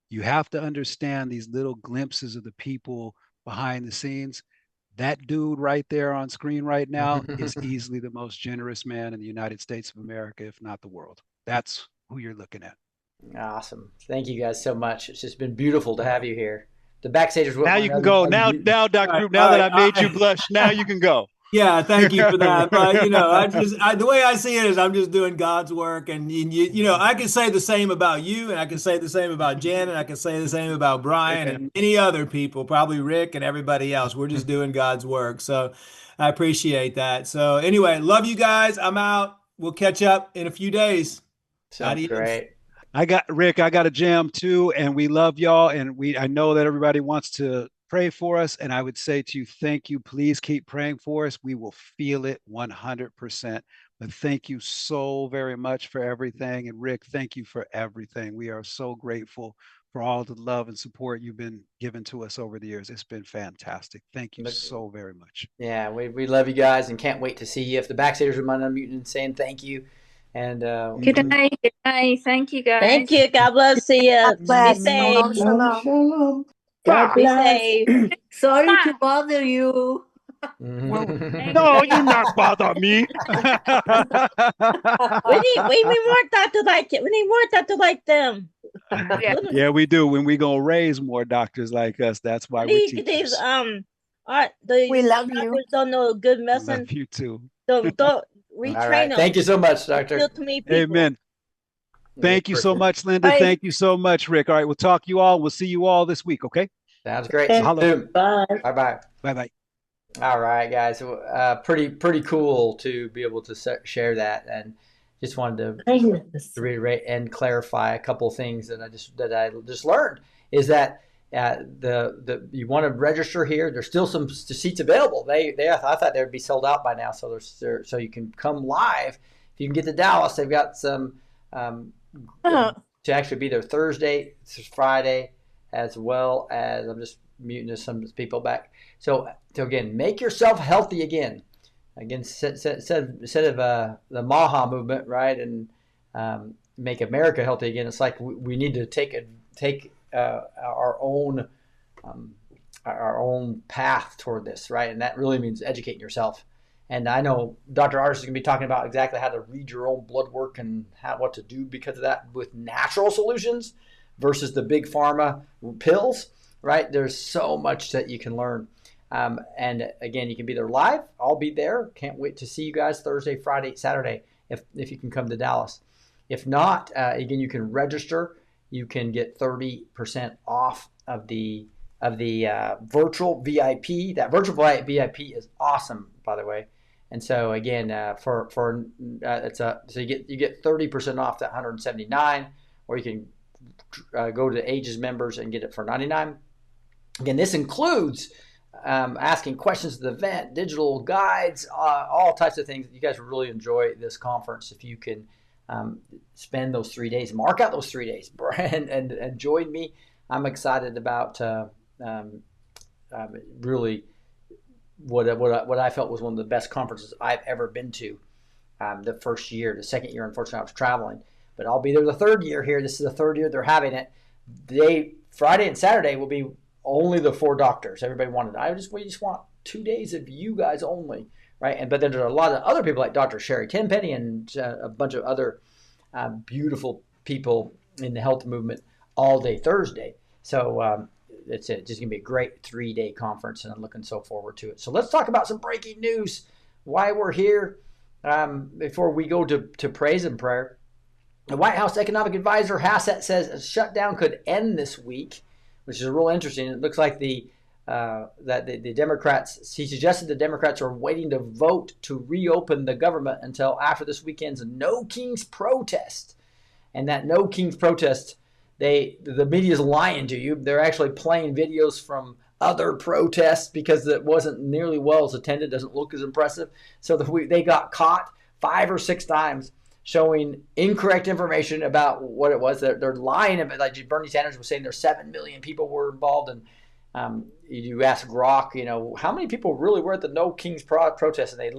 You have to understand these little glimpses of the people behind the scenes. That dude right there on screen right now is easily the most generous man in the United States of America, if not the world. That's who you're looking at. Awesome. Thank you guys so much. It's just been beautiful to have you here. The backstagers wouldn't Now mind you can having go. you Now, do. now, All Dr. right, Group, all now that right. I made you blush, now you can go. Yeah, thank you for that. But the way I see it is, I'm just doing God's work, and I can say the same about you, and I can say the same about Jen, and I can say the same about Brian and many other people, probably Rick and everybody else. We're just doing God's work, so I appreciate that. So anyway, love you guys. I'm out. We'll catch up in a few days. Sounds Adios. great. I got Rick, I got a jam too, and we love y'all. And I know that everybody wants to pray for us. And I would say to you, thank you. Please keep praying for us. We will feel it 100%. But thank you so very much for everything. And Rick, thank you for everything. We are so grateful for all the love and support you've been given to us over the years. It's been fantastic. Thank you Look, so very much. yeah, we love you guys and can't wait to see you. If the backstagers would mind unmuting and saying thank you. And Good night. Good night. Thank you, guys. Thank you. God bless. See you. God Be bless. safe. Shalom, Shalom, shalom. shalom. God Be bless. safe. Sorry to bother you. Well, no, you not bother me. We want that to like it. We need more that to like them. Yeah. Yeah, we do. When we gonna raise more doctors like us, that's why we're These teachers. We love you. doctors don't know good medicine. Love you too. Don't all retrain right. them. Thank you so much, Doctor. Still too many people. Amen. Thank you so much, Linda. Bye. Thank you so much, Rick. All right, we'll talk to you all. We'll see you all this week, okay? Sounds great. See you Holla. soon. Bye. Bye bye. Bye-bye. All right, guys. Pretty cool to be able to share that, and just wanted to reiterate and clarify a couple of things that I just learned is that you want to register here. There's still some seats available. I thought they would be sold out by now. So so you can come live if you can get to Dallas. They've got some to actually be there Thursday, Friday, as well as I'm just muting some people back. So again, make yourself healthy again. Again, instead of the Maha movement, right, and make America healthy again. It's like we need to take our own path toward this, right, and that really means educating yourself. And I know Dr. Artis is going to be talking about exactly how to read your own blood work and what to do because of that with natural solutions versus the big pharma pills, right? There's so much that you can learn. And again, you can be there live. I'll be there. Can't wait to see you guys Thursday, Friday, Saturday, if you can come to Dallas. If not, again, you can register. You can get 30% off of the virtual VIP. That virtual VIP is awesome, by the way. And so again, so you get 30% off that $179, or you can go to Ages members and get it for $99. Again, this includes asking questions at the event, digital guides, all types of things. You guys will really enjoy this conference if you can spend those 3 days, mark out those 3 days, and join me. I'm excited about really what I felt was one of the best conferences I've ever been to. The first year, the second year, unfortunately, I was traveling, but I'll be there the third year here. This is the third year they're having it. Friday and Saturday will be only the 4 doctors. Everybody wanted. We just want 2 days of you guys only, right? But then there's a lot of other people like Dr. Sherry Tenpenny and a bunch of other beautiful people in the health movement all day Thursday. So it's just going to be a great 3-day conference, and I'm looking so forward to it. So let's talk about some breaking news, why we're here. Before we go to praise and prayer, the White House Economic Advisor Hassett says a shutdown could end this week, which is real interesting. It looks like the Democrats, he suggested the Democrats are waiting to vote to reopen the government until after this weekend's No Kings protest. And that No Kings protest, the media's lying to you. They're actually playing videos from other protests because it wasn't nearly well as attended, doesn't look as impressive. So they got caught 5 or 6 times showing incorrect information about what it was. They're lying about, like Bernie Sanders was saying, there's 7 million people were involved. And you ask Grok, how many people really were at the No Kings protest, and they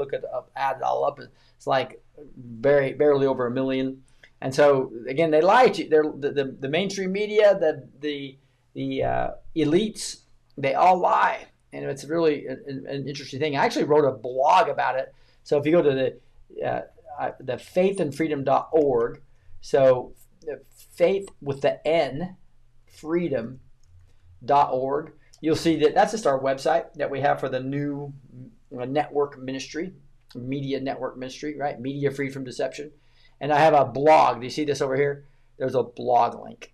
add it all up. It's like barely over 1 million. And so again, they lie to you. The mainstream media, the elites, they all lie, and it's really an interesting thing. I actually wrote a blog about it. So if you go to the faithandfreedom.org, so faith with the N, freedom.org, you'll see that's just our website that we have for the new network ministry, media network ministry, right? Media free from deception. And I have a blog. Do you see this over here? There's a blog link.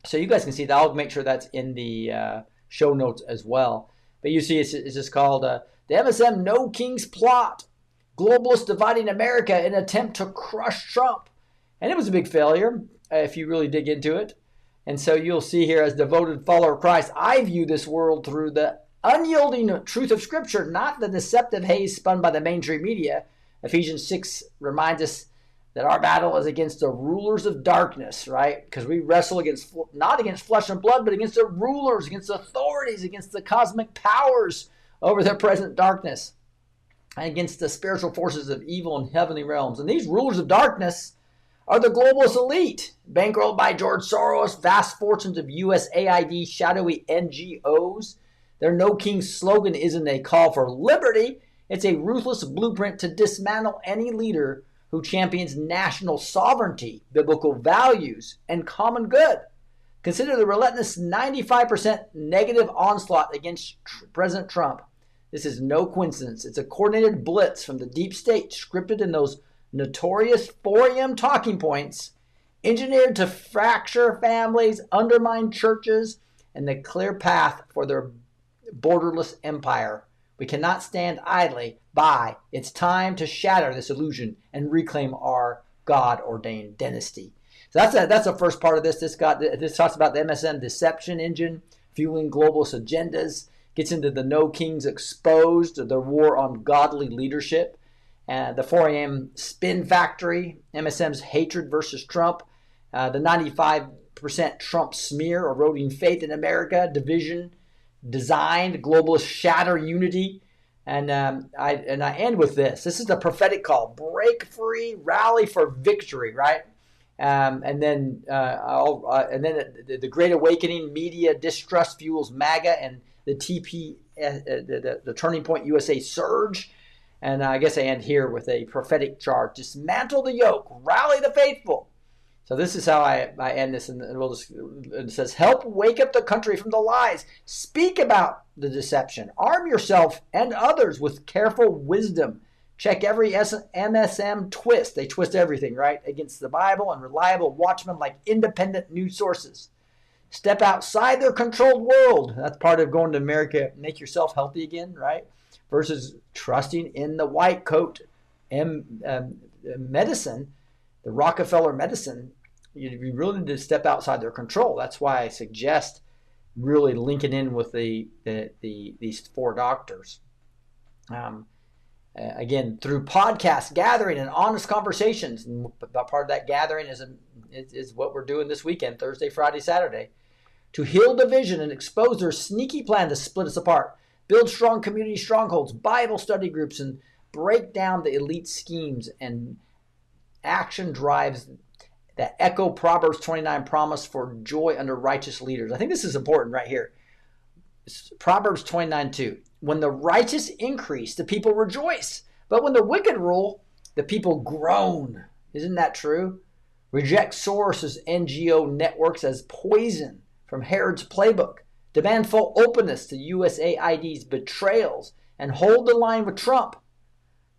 So you guys can see that. I'll make sure that's in the show notes as well. But you see it's just called the MSM No Kings Plot. Globalists dividing America in an attempt to crush Trump. And it was a big failure if you really dig into it. And so you'll see here, as devoted follower of Christ, I view this world through the unyielding truth of Scripture, not the deceptive haze spun by the mainstream media. Ephesians 6 reminds us that our battle is against the rulers of darkness, right? Because we wrestle not against flesh and blood, but against the rulers, against the authorities, against the cosmic powers over their present darkness, and against the spiritual forces of evil in heavenly realms. And these rulers of darkness are the globalist elite, bankrolled by George Soros, vast fortunes of USAID, shadowy NGOs. Their No Kings slogan isn't a call for liberty. It's a ruthless blueprint to dismantle any leader who champions national sovereignty, biblical values, and common good. Consider the relentless 95% negative onslaught against President Trump. This is no coincidence. It's a coordinated blitz from the deep state, scripted in those notorious 4 a.m. talking points, engineered to fracture families, undermine churches, and the clear path for their borderless empire. We cannot stand idly by. It's time to shatter this illusion and reclaim our God-ordained dynasty. So that's the first part of this. This talks about the MSM deception engine, fueling globalist agendas, gets into the No Kings Exposed, their war on godly leadership, the 4 a.m. spin factory, MSM's hatred versus Trump, the 95% Trump smear, eroding faith in America, division, designed, globalist shatter unity. And I end with this. This is the prophetic call: break free, rally for victory, right? And then the Great Awakening, media distrust fuels MAGA, and the the Turning Point USA surge. And I guess I end here with a prophetic charge: dismantle the yoke, rally the faithful. So this is how I end this, and it says, help wake up the country from the lies. Speak about the deception. Arm yourself and others with careful wisdom. Check every MSM twist. They twist everything, right? Against the Bible, and reliable watchmen like independent news sources. Step outside their controlled world. That's part of going to America. Make yourself healthy again, right? Versus trusting in the white coat medicine, the Rockefeller medicine. You really need to step outside their control. That's why I suggest really linking in with these 4 doctors. Again, through podcast gathering and honest conversations. And part of that gathering is what we're doing this weekend, Thursday, Friday, Saturday, to heal division and expose their sneaky plan to split us apart. Build strong community strongholds, Bible study groups, and break down the elite schemes and action drives that echo Proverbs 29 promise for joy under righteous leaders. I think this is important right here. It's Proverbs 29:2. When the righteous increase, the people rejoice. But when the wicked rule, the people groan. Isn't that true? Reject Soros's NGO networks as poison from Herod's playbook. Demand full openness to USAID's betrayals, and hold the line with Trump.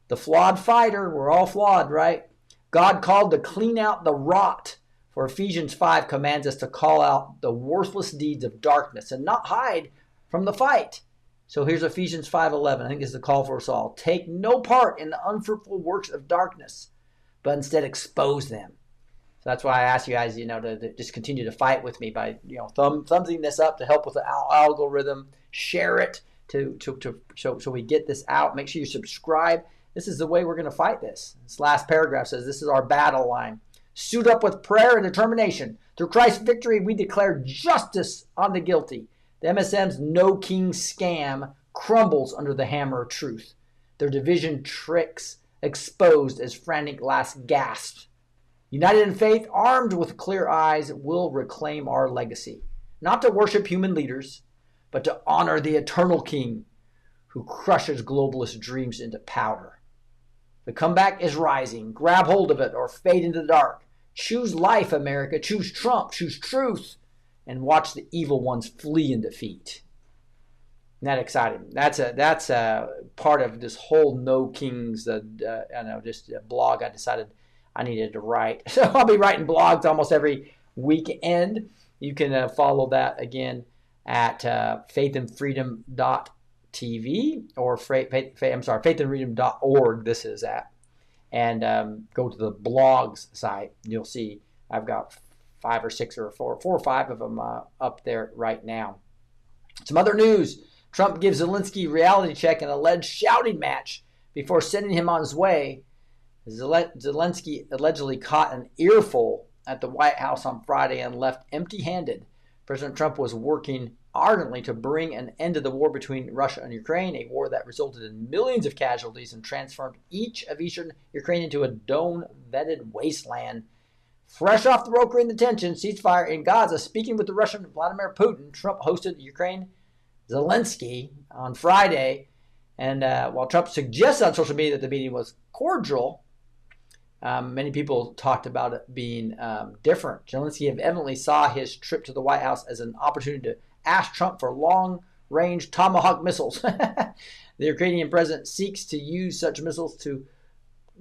The flawed fighter, we're all flawed, right? God called to clean out the rot, for Ephesians 5 commands us to call out the worthless deeds of darkness and not hide from the fight. So here's Ephesians 5:11. I think this is the call for us all. Take no part in the unfruitful works of darkness, but instead expose them. So that's why I ask you guys, to just continue to fight with me by, thumbsing this up to help with the algorithm. Share it so we get this out. Make sure you subscribe. This is the way we're going to fight this. This last paragraph says this is our battle line. Suit up with prayer and determination. Through Christ's victory, we declare justice on the guilty. The MSM's No King scam crumbles under the hammer of truth. Their division tricks exposed as frantic last gasps. United in faith, armed with clear eyes, we'll reclaim our legacy. Not to worship human leaders, but to honor the eternal King who crushes globalist dreams into powder. The comeback is rising. Grab hold of it or fade into the dark. Choose life, America. Choose Trump. Choose truth. And watch the evil ones flee in defeat. Isn't that exciting? That's a part of this whole No Kings, just a blog I decided I needed to write. So I'll be writing blogs almost every weekend. You can follow that again at faithandfreedom.tv or faithandfreedom.org. This is at, and go to the blogs site. You'll see I've got 5 or 6 or 4 or 5 of them up there right now. Some other news: Trump gives Zelensky reality check in alleged shouting match before sending him on his way. Zelensky allegedly caught an earful at the White House on Friday and left empty-handed. President Trump was working ardently to bring an end to the war between Russia and Ukraine, a war that resulted in millions of casualties and transformed each of eastern Ukraine into a dome-vetted wasteland. Fresh off the brokering the tension, ceasefire in Gaza, speaking with the Russian Vladimir Putin, Trump hosted Ukraine Zelensky on Friday. And while Trump suggested on social media that the meeting was cordial, many people talked about it being different. Zelensky evidently saw his trip to the White House as an opportunity to ask Trump for long-range Tomahawk missiles. The Ukrainian president seeks to use such missiles to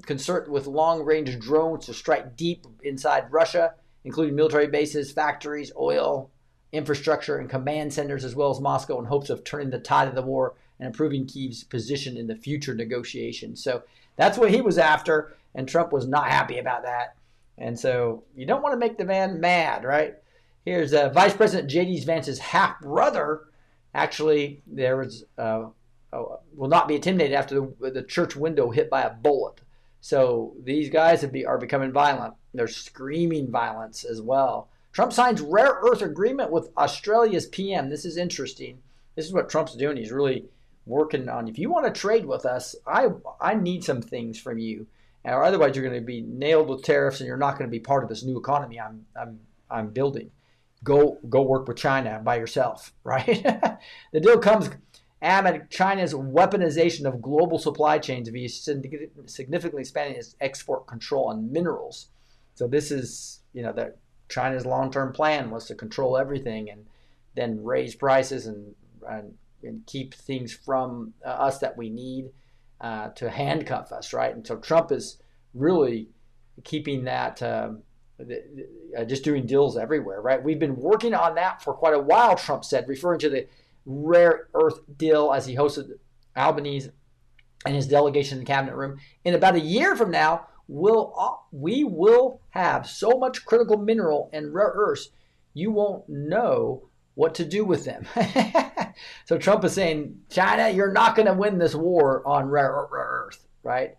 concert with long-range drones to strike deep inside Russia, including military bases, factories, oil, infrastructure, and command centers, as well as Moscow, in hopes of turning the tide of the war and improving Kyiv's position in the future negotiations. So that's what he was after, and Trump was not happy about that. And so you don't want to make the man mad, right? Here's Vice President J.D. Vance's half-brother. Actually, there was will not be intimidated after the church window hit by a bullet. So these guys are becoming violent. They're screaming violence as well. Trump signs rare earth agreement with Australia's PM. This is interesting. This is what Trump's doing. He's really working on, if you want to trade with us, I need some things from you, or otherwise you're going to be nailed with tariffs and you're not going to be part of this new economy I'm building. Go work with China by yourself, right? The deal comes amid China's weaponization of global supply chains via significantly expanding its export control on minerals. So this is, that China's long-term plan was to control everything and then raise prices and keep things from us that we need to handcuff us, right? And so Trump is really keeping that, just doing deals everywhere, right? We've been working on that for quite a while, Trump said, referring to the rare earth deal as he hosted Albanese and his delegation in the cabinet room. In about a year from now, we will have so much critical mineral and rare earths, you won't know what to do with them. So Trump is saying, China, you're not going to win this war on rare earth, right?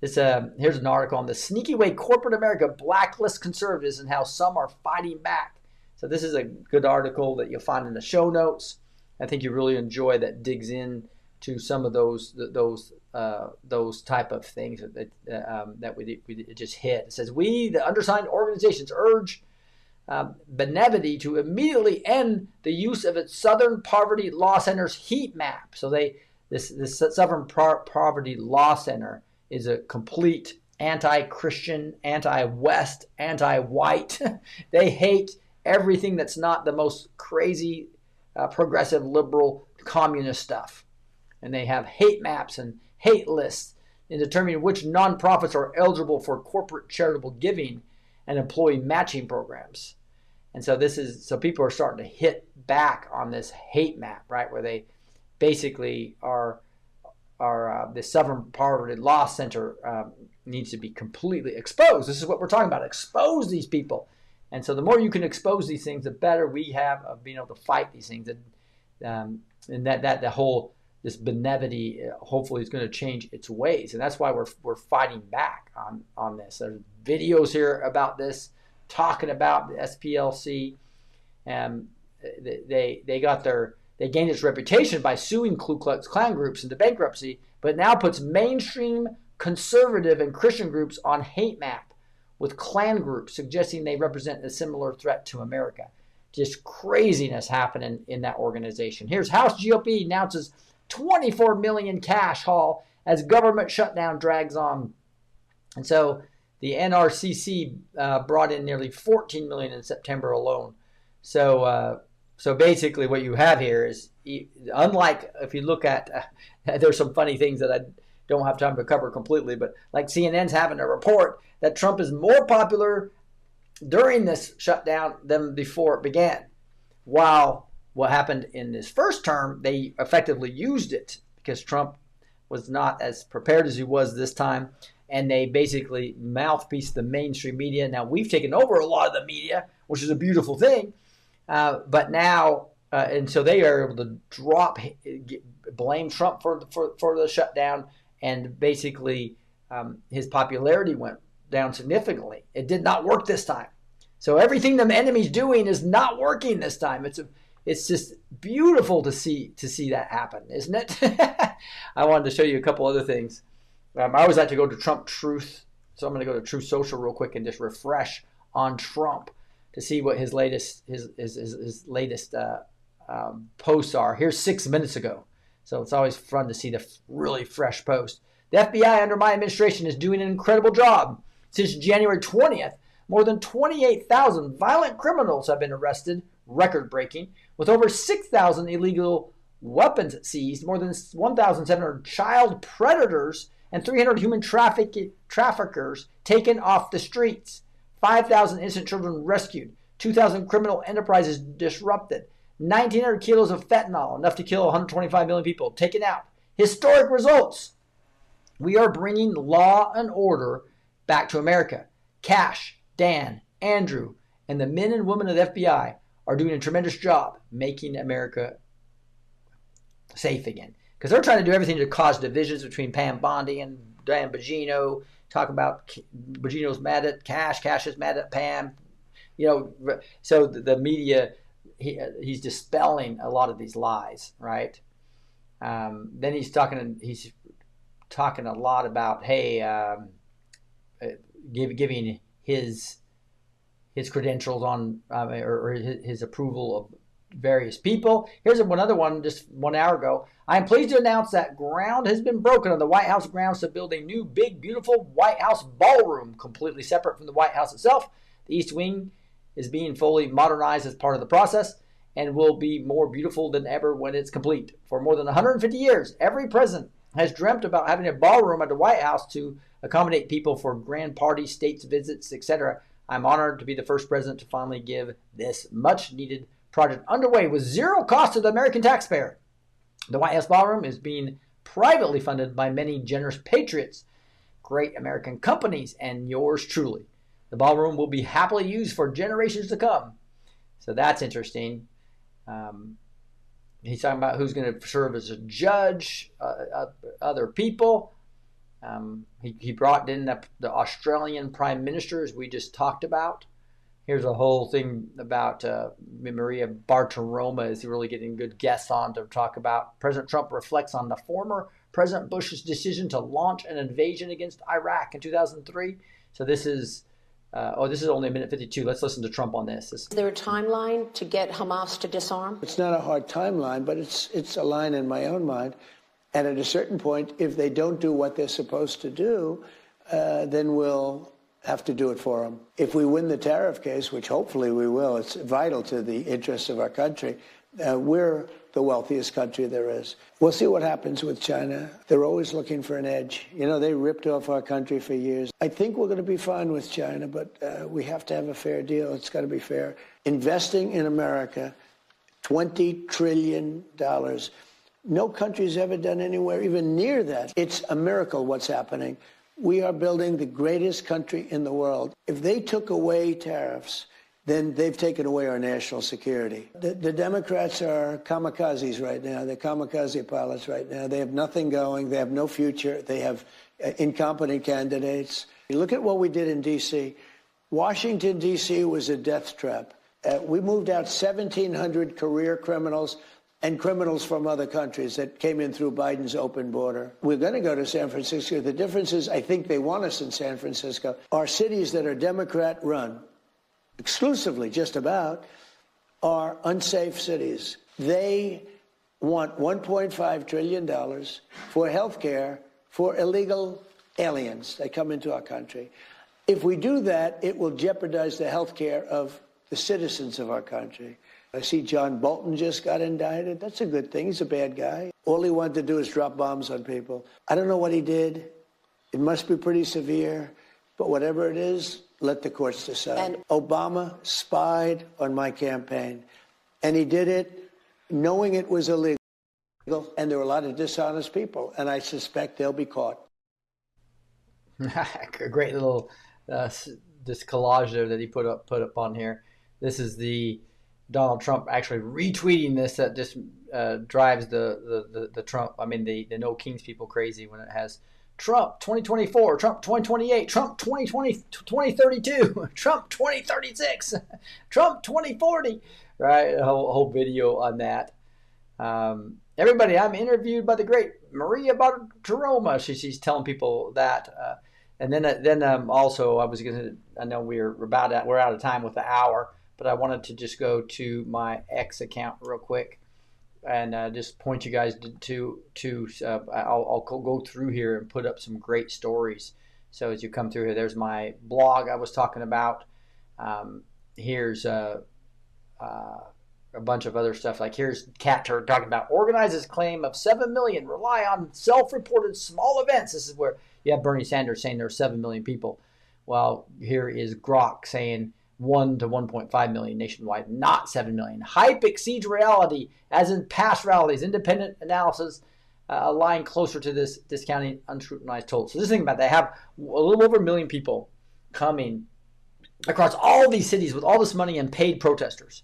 Here's an article on the sneaky way corporate America blacklists conservatives and how some are fighting back. So this is a good article that you'll find in the show notes. I think you really enjoy that digs in to some of those type of things that we just hit. It says, we, the undersigned organizations, urge Benevolity to immediately end the use of its Southern Poverty Law Center's heat map. So this Southern Poverty Law Center is a complete anti-Christian, anti-West, anti-white. They hate everything that's not the most crazy, progressive, liberal, communist stuff. And they have hate maps and hate lists in determining which nonprofits are eligible for corporate charitable giving and employee matching programs. And so so people are starting to hit back on this hate map, right? Where they basically are the Southern Poverty Law Center needs to be completely exposed. This is what we're talking about. Expose these people. And so the more you can expose these things, the better we have of being able to fight these things. And that the whole, this benevolity hopefully is going to change its ways. And that's why we're fighting back on this. There's videos here about this, talking about the SPLC. They gained its reputation by suing Ku Klux Klan groups into bankruptcy, but now puts mainstream conservative and Christian groups on hate map with Klan groups, suggesting they represent a similar threat to America. Just craziness happening in that organization. Here's House GOP announces $24 million cash haul as government shutdown drags on. And so the NRCC brought in nearly $14 million in September alone. So basically what you have here is, unlike if you look at, there's some funny things that I don't have time to cover completely, but like CNN's having a report that Trump is more popular during this shutdown than before it began. While what happened in this first term, they effectively used it because Trump was not as prepared as he was this time. And they basically mouthpiece the mainstream media. Now, we've taken over a lot of the media, which is a beautiful thing. But now, and so they are able to blame Trump for the shutdown. And basically, his popularity went down significantly. It did not work this time. So everything the enemy's doing is not working this time. It's just beautiful to see that happen, isn't it? I wanted to show you a couple other things. I always like to go to Trump Truth. So I'm going to go to Truth Social real quick and just refresh on Trump to see what his latest posts are. Here's 6 minutes ago. So it's always fun to see the really fresh post. The FBI under my administration is doing an incredible job. Since January 20th, more than 28,000 violent criminals have been arrested, record-breaking, with over 6,000 illegal weapons seized, more than 1,700 child predators, and 300 human traffickers taken off the streets, 5,000 innocent children rescued, 2,000 criminal enterprises disrupted, 1,900 kilos of fentanyl, enough to kill 125 million people, taken out. Historic results. We are bringing law and order back to America. Cash, Dan, Andrew, and the men and women of the FBI are doing a tremendous job making America safe again. Because they're trying to do everything to cause divisions between Pam Bondi and Dan Bongino. Talk about Bongino's mad at Cash. Cash is mad at Pam. So the media, he's dispelling a lot of these lies, right? Then he's talking a lot about, giving his credentials on or his approval of various people. Here's another one just 1 hour ago. I am pleased to announce that ground has been broken on the White House grounds to build a new, big, beautiful White House ballroom, completely separate from the White House itself. The East Wing is being fully modernized as part of the process and will be more beautiful than ever when it's complete. For more than 150 years, every president has dreamt about having a ballroom at the White House to accommodate people for grand parties, states visits, etc. I'm honored to be the first president to finally give this much-needed project underway with zero cost to the American taxpayer. The White House ballroom is being privately funded by many generous patriots, great American companies, and yours truly. The ballroom will be happily used for generations to come. So that's interesting. He's talking about who's going to serve as a judge, other people. He brought in the Australian Prime Minister, as we just talked about. Here's a whole thing about Maria Bartiromo is really getting good guests on to talk about. President Trump reflects on the former President Bush's decision to launch an invasion against Iraq in 2003. So this is only a minute 52. Let's listen to Trump on this. Is there a timeline to get Hamas to disarm? It's not a hard timeline, but it's a line in my own mind. And at a certain point, if they don't do what they're supposed to do, then we'll have to do it for them. If we win the tariff case, which hopefully we will, it's vital to the interests of our country. We're the wealthiest country there is. We'll see what happens with China. They're always looking for an edge. They ripped off our country for years. I think we're going to be fine with China, but we have to have a fair deal. It's got to be fair. Investing in America, $20 trillion. No country's ever done anywhere even near that. It's a miracle what's happening. We are building the greatest country in the world. If they took away tariffs, then they've taken away our national security. The Democrats are kamikazes right now. They're kamikaze pilots right now. They have nothing going. They have no future. They have incompetent candidates. You look at what we did in D.C. Washington, D.C. was a death trap. We moved out 1,700 career criminals and criminals from other countries that came in through Biden's open border. We're going to go to San Francisco. The difference is I think they want us in San Francisco. Our cities that are Democrat-run, exclusively just about, are unsafe cities. They want $1.5 trillion for health care for illegal aliens that come into our country. If we do that, it will jeopardize the health care of the citizens of our country. I see John Bolton just got indicted. That's a good thing. He's a bad guy. All he wanted to do is drop bombs on people. I don't know what he did. It must be pretty severe. But whatever it is, let the courts decide. And Obama spied on my campaign. And he did it knowing it was illegal. And there were a lot of dishonest people. And I suspect they'll be caught. A great little this collage there that he put up on here. This is the Donald Trump actually retweeting this that just drives the Trump, the No Kings people crazy when it has Trump 2024, Trump 2028, Trump 2032, Trump 2036, Trump 2040, right? A whole video on that. Everybody, I'm interviewed by the great Maria Bartiromo. She's telling people that. And then also I know we're out of time with the hour. But I wanted to just go to my X account real quick and just point you guys to I'll go through here and put up some great stories. So as you come through here, there's my blog I was talking about. Here's a bunch of other stuff. Like here's Cat Turd talking about organizes claim of 7 million rely on self-reported small events. This is where you have Bernie Sanders saying there are 7 million people. Well, here is Grok saying 1 to 1.5 million nationwide, not 7 million. Hype exceeds reality, as in past rallies. Independent analysis align closer to this discounting unscrutinized totals. So just think about that. They have a little over 1 million people coming across all these cities with all this money and paid protesters,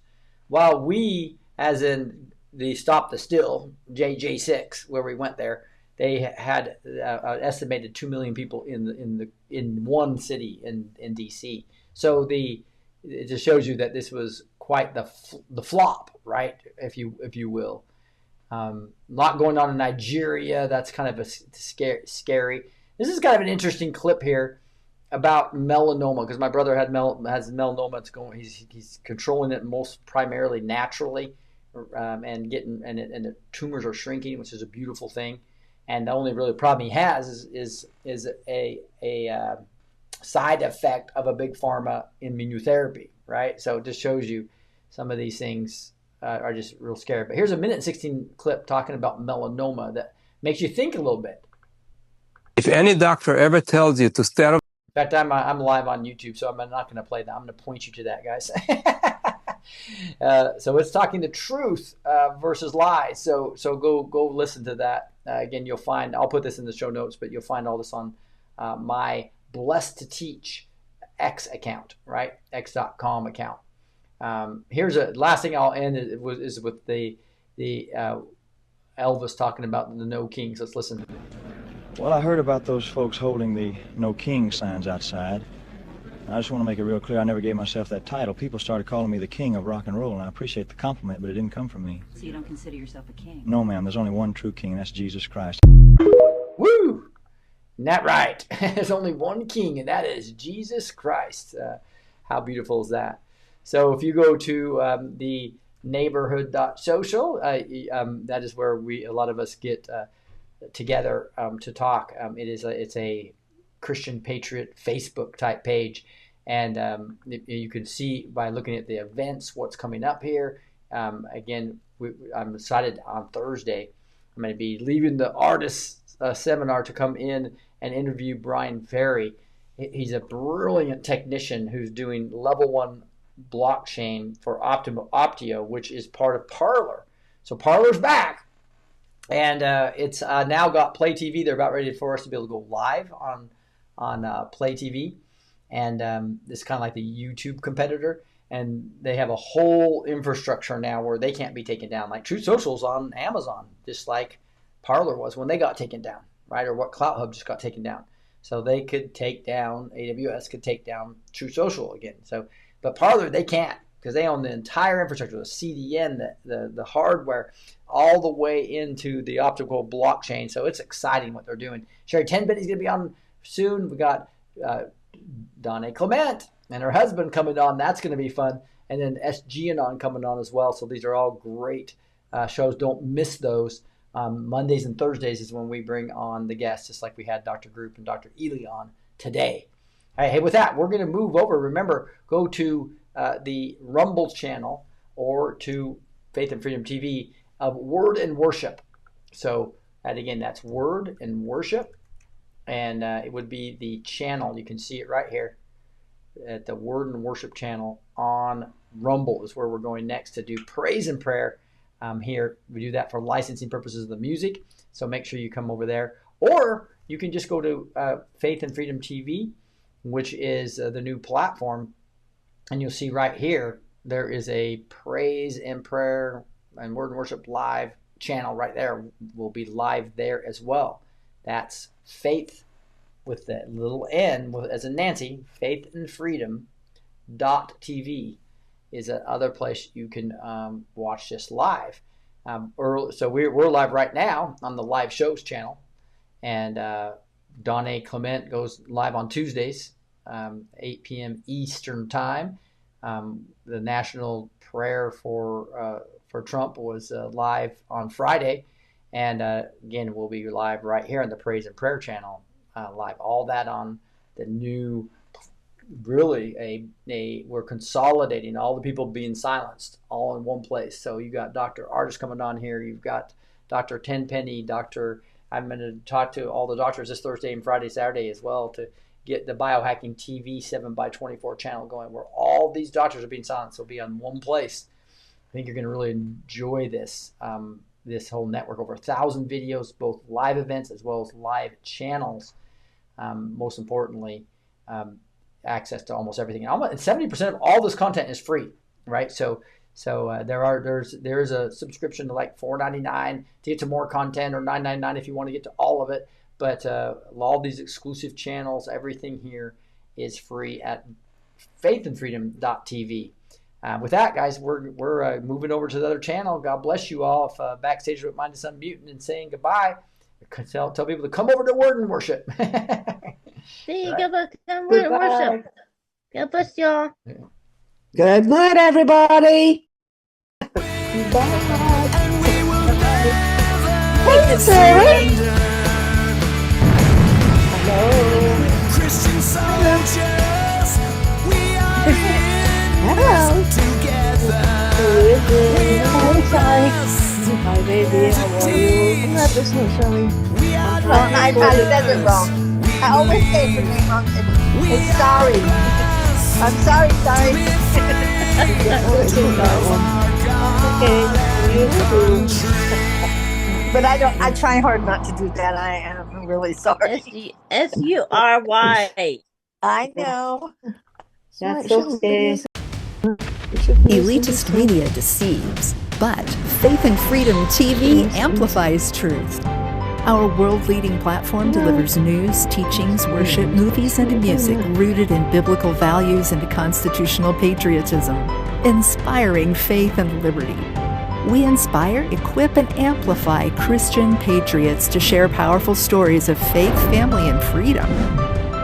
while we, as in the Stop the Steal, JJ6, where we went there, they had estimated 2 million people in one city in DC. So it just shows you that this was quite the flop, right? If you will. A lot going on in Nigeria. That's kind of a scary. This is kind of an interesting clip here about melanoma, because my brother has melanoma. It's going. He's controlling it most primarily naturally, and the tumors are shrinking, which is a beautiful thing. And the only really problem he has is a side effect of a big pharma immunotherapy, right? So it just shows you some of these things are just real scary. But here's a 1:16 clip talking about melanoma that makes you think a little bit. If any doctor ever tells you to stay out of... In fact, I'm live on YouTube, so I'm not going to play that. I'm going to point you to that, guys. So it's talking the truth versus lies. So go listen to that. Again, you'll find, I'll put this in the show notes, but you'll find all this on my Blessed to Teach X account, right? X.com account. Here's a last thing I'll end is with the Elvis talking about the No Kings. Let's listen. Well, I heard about those folks holding the No King signs outside. I just want to make it real clear, I never gave myself that title. People started calling me the king of rock and roll, and I appreciate the compliment, but it didn't come from me. So you don't consider yourself a king? No, ma'am. There's only one true king, and that's Jesus Christ. Woo! Isn't that right? There's only one king, and that is Jesus Christ. How beautiful is that? So if you go to the neighborhood.social, that is where a lot of us get together to talk. It's a Christian Patriot Facebook type page, and you can see by looking at the events what's coming up here. Again, I'm excited. On Thursday I'm going to be leaving the artists seminar to come in and interview Brian Ferry. He's a brilliant technician who's doing level 1 blockchain for Optio, which is part of Parler. So Parler's back, and it's now got Play TV. They're about ready for us to be able to go live on Play TV, and it's kind of like the YouTube competitor, and they have a whole infrastructure now where they can't be taken down, like Truth Social's on Amazon, just like Parler was when they got taken down, right? Or what Clout Hub just got taken down. So they could take down, AWS could take down Truth Social again. So, but Parler, they can't, because they own the entire infrastructure, the CDN, the hardware, all the way into the optical blockchain. So it's exciting what they're doing. Sherry Tenpenny's going to be on soon. We got Donna Clement and her husband coming on. That's going to be fun. And then SG Anon coming on as well. So these are all great shows. Don't miss those. Mondays and Thursdays is when we bring on the guests, just like we had Dr. Group and Dr. Ely on today. All right, hey, with that, we're going to move over. Remember, go to the Rumble channel or to Faith and Freedom TV of Word and Worship. So, and again, that's Word and Worship. And it would be the channel. You can see it right here at the Word and Worship channel on Rumble is where we're going next to do praise and prayer. Here we do that for licensing purposes of the music. So make sure you come over there. Or you can just go to Faith and Freedom TV, which is the new platform. And you'll see right here, there is a praise and prayer and Word and Worship live channel right there. We'll be live there as well. That's Faith with that little N as in Nancy, Faith and Freedom .tv is another place you can watch this live. So we're live right now on the live shows channel, and Donna Clement goes live on Tuesdays, 8 p.m. Eastern time. The national prayer for Trump was live on Friday. And again, we'll be live right here on the Praise and Prayer channel, live. All that on the new, really, we're consolidating all the people being silenced all in one place. So you got Dr. Artist coming on here. You've got Dr. Tenpenny, I'm going to talk to all the doctors this Thursday and Friday, Saturday as well to get the Biohacking TV 7x24 channel going, where all these doctors are being silenced. They'll be on one place. I think you're going to really enjoy this this whole network. Over 1,000 videos, both live events as well as live channels. Most importantly, access to almost everything. And 70% of all this content is free, right? So there is a subscription to like $4.99 to get to more content, or $9.99 if you want to get to all of it. But all these exclusive channels, everything here is free at faithandfreedom.tv. With that, guys, we're moving over to the other channel. God bless you all. If backstage don't mind us unmuting and saying goodbye, tell people to come over to Word and Worship. See you. Right. Come Word and Worship. God bless y'all. Good night, everybody. Bye. Thank you, Sarah. Hello. Christian soldiers, we are in this together. Hi, baby. How are you? I'm not listening, Shirley. Well, I said it wrong. I always say your name wrong. It's sorry. I'm sorry. But I try hard not to do that. I am really sorry. SURY. I know. That's okay. Elitist media deceives, but Faith and Freedom TV amplifies truth. Our world-leading platform delivers news, teachings, worship, movies, and music rooted in biblical values and constitutional patriotism, inspiring faith and liberty. We inspire, equip, and amplify Christian patriots to share powerful stories of faith, family, and freedom.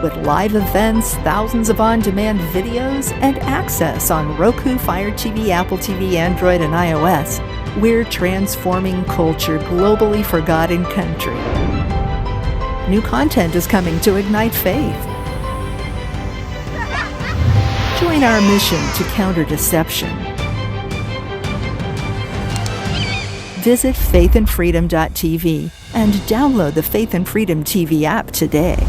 With live events, thousands of on-demand videos, and access on Roku, Fire TV, Apple TV, Android, and iOS, we're transforming culture globally for God and country. New content is coming to ignite faith. Join our mission to counter deception. Visit faithandfreedom.tv and download the Faith and Freedom TV app today.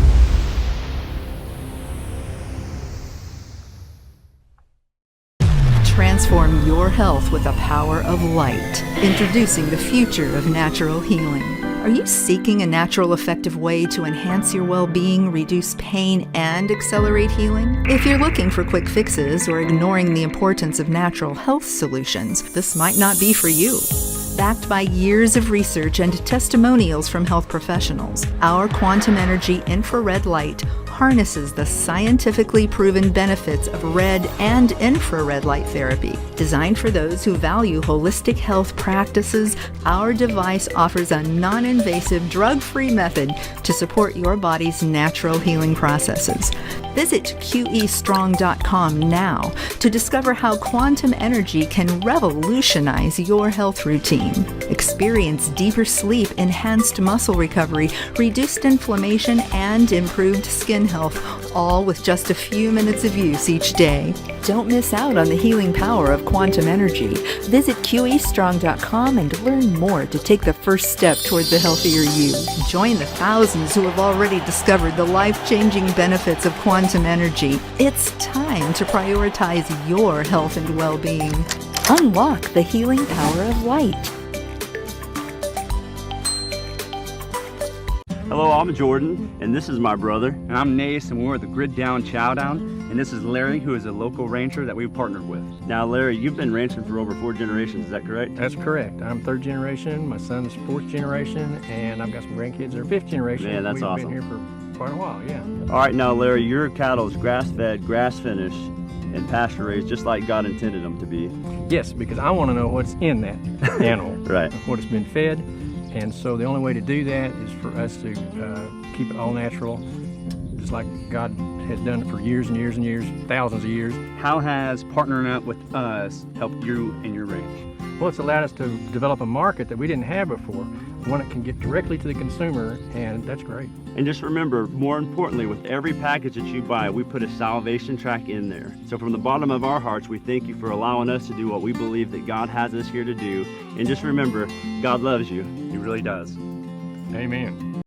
Transform your health with the power of light. Introducing the future of natural healing. Are you seeking a natural, effective way to enhance your well-being, reduce pain, and accelerate healing? If you're looking for quick fixes or ignoring the importance of natural health solutions, this might not be for you. Backed by years of research and testimonials from health professionals, our quantum energy infrared light harnesses the scientifically proven benefits of red and infrared light therapy. Designed for those who value holistic health practices, our device offers a non-invasive, drug-free method to support your body's natural healing processes. Visit QEstrong.com now to discover how quantum energy can revolutionize your health routine. Experience deeper sleep, enhanced muscle recovery, reduced inflammation, and improved skin health, all with just a few minutes of use each day. Don't miss out on the healing power of quantum energy. Visit QEstrong.com and learn more to take the first step toward the healthier you. Join the thousands who have already discovered the life-changing benefits of quantum energy. It's time to prioritize your health and well-being. Unlock the healing power of light. Hello, I'm Jordan, and this is my brother. And I'm Nace, and we're at the Grid Down Chowdown. And this is Larry, who is a local rancher that we've partnered with. Now, Larry, you've been ranching for over 4 generations, is that correct? That's correct. I'm 3rd generation, my son's 4th generation, and I've got some grandkids that are 5th generation. Man, that's awesome. We've been here for quite a while, yeah. All right, now, Larry, your cattle is grass-fed, grass-finished, and pasture-raised, just like God intended them to be. Yes, because I want to know what's in that animal. Right. What it's been fed. And so the only way to do that is for us to keep it all natural, just like God has done it for years and years and years, thousands of years. How has partnering up with us helped you and your ranch? Well, it's allowed us to develop a market that we didn't have before, one that can get directly to the consumer, and that's great. And just remember, more importantly, with every package that you buy, we put a salvation track in there. So from the bottom of our hearts, we thank you for allowing us to do what we believe that God has us here to do. And just remember, God loves you. He really does. Amen.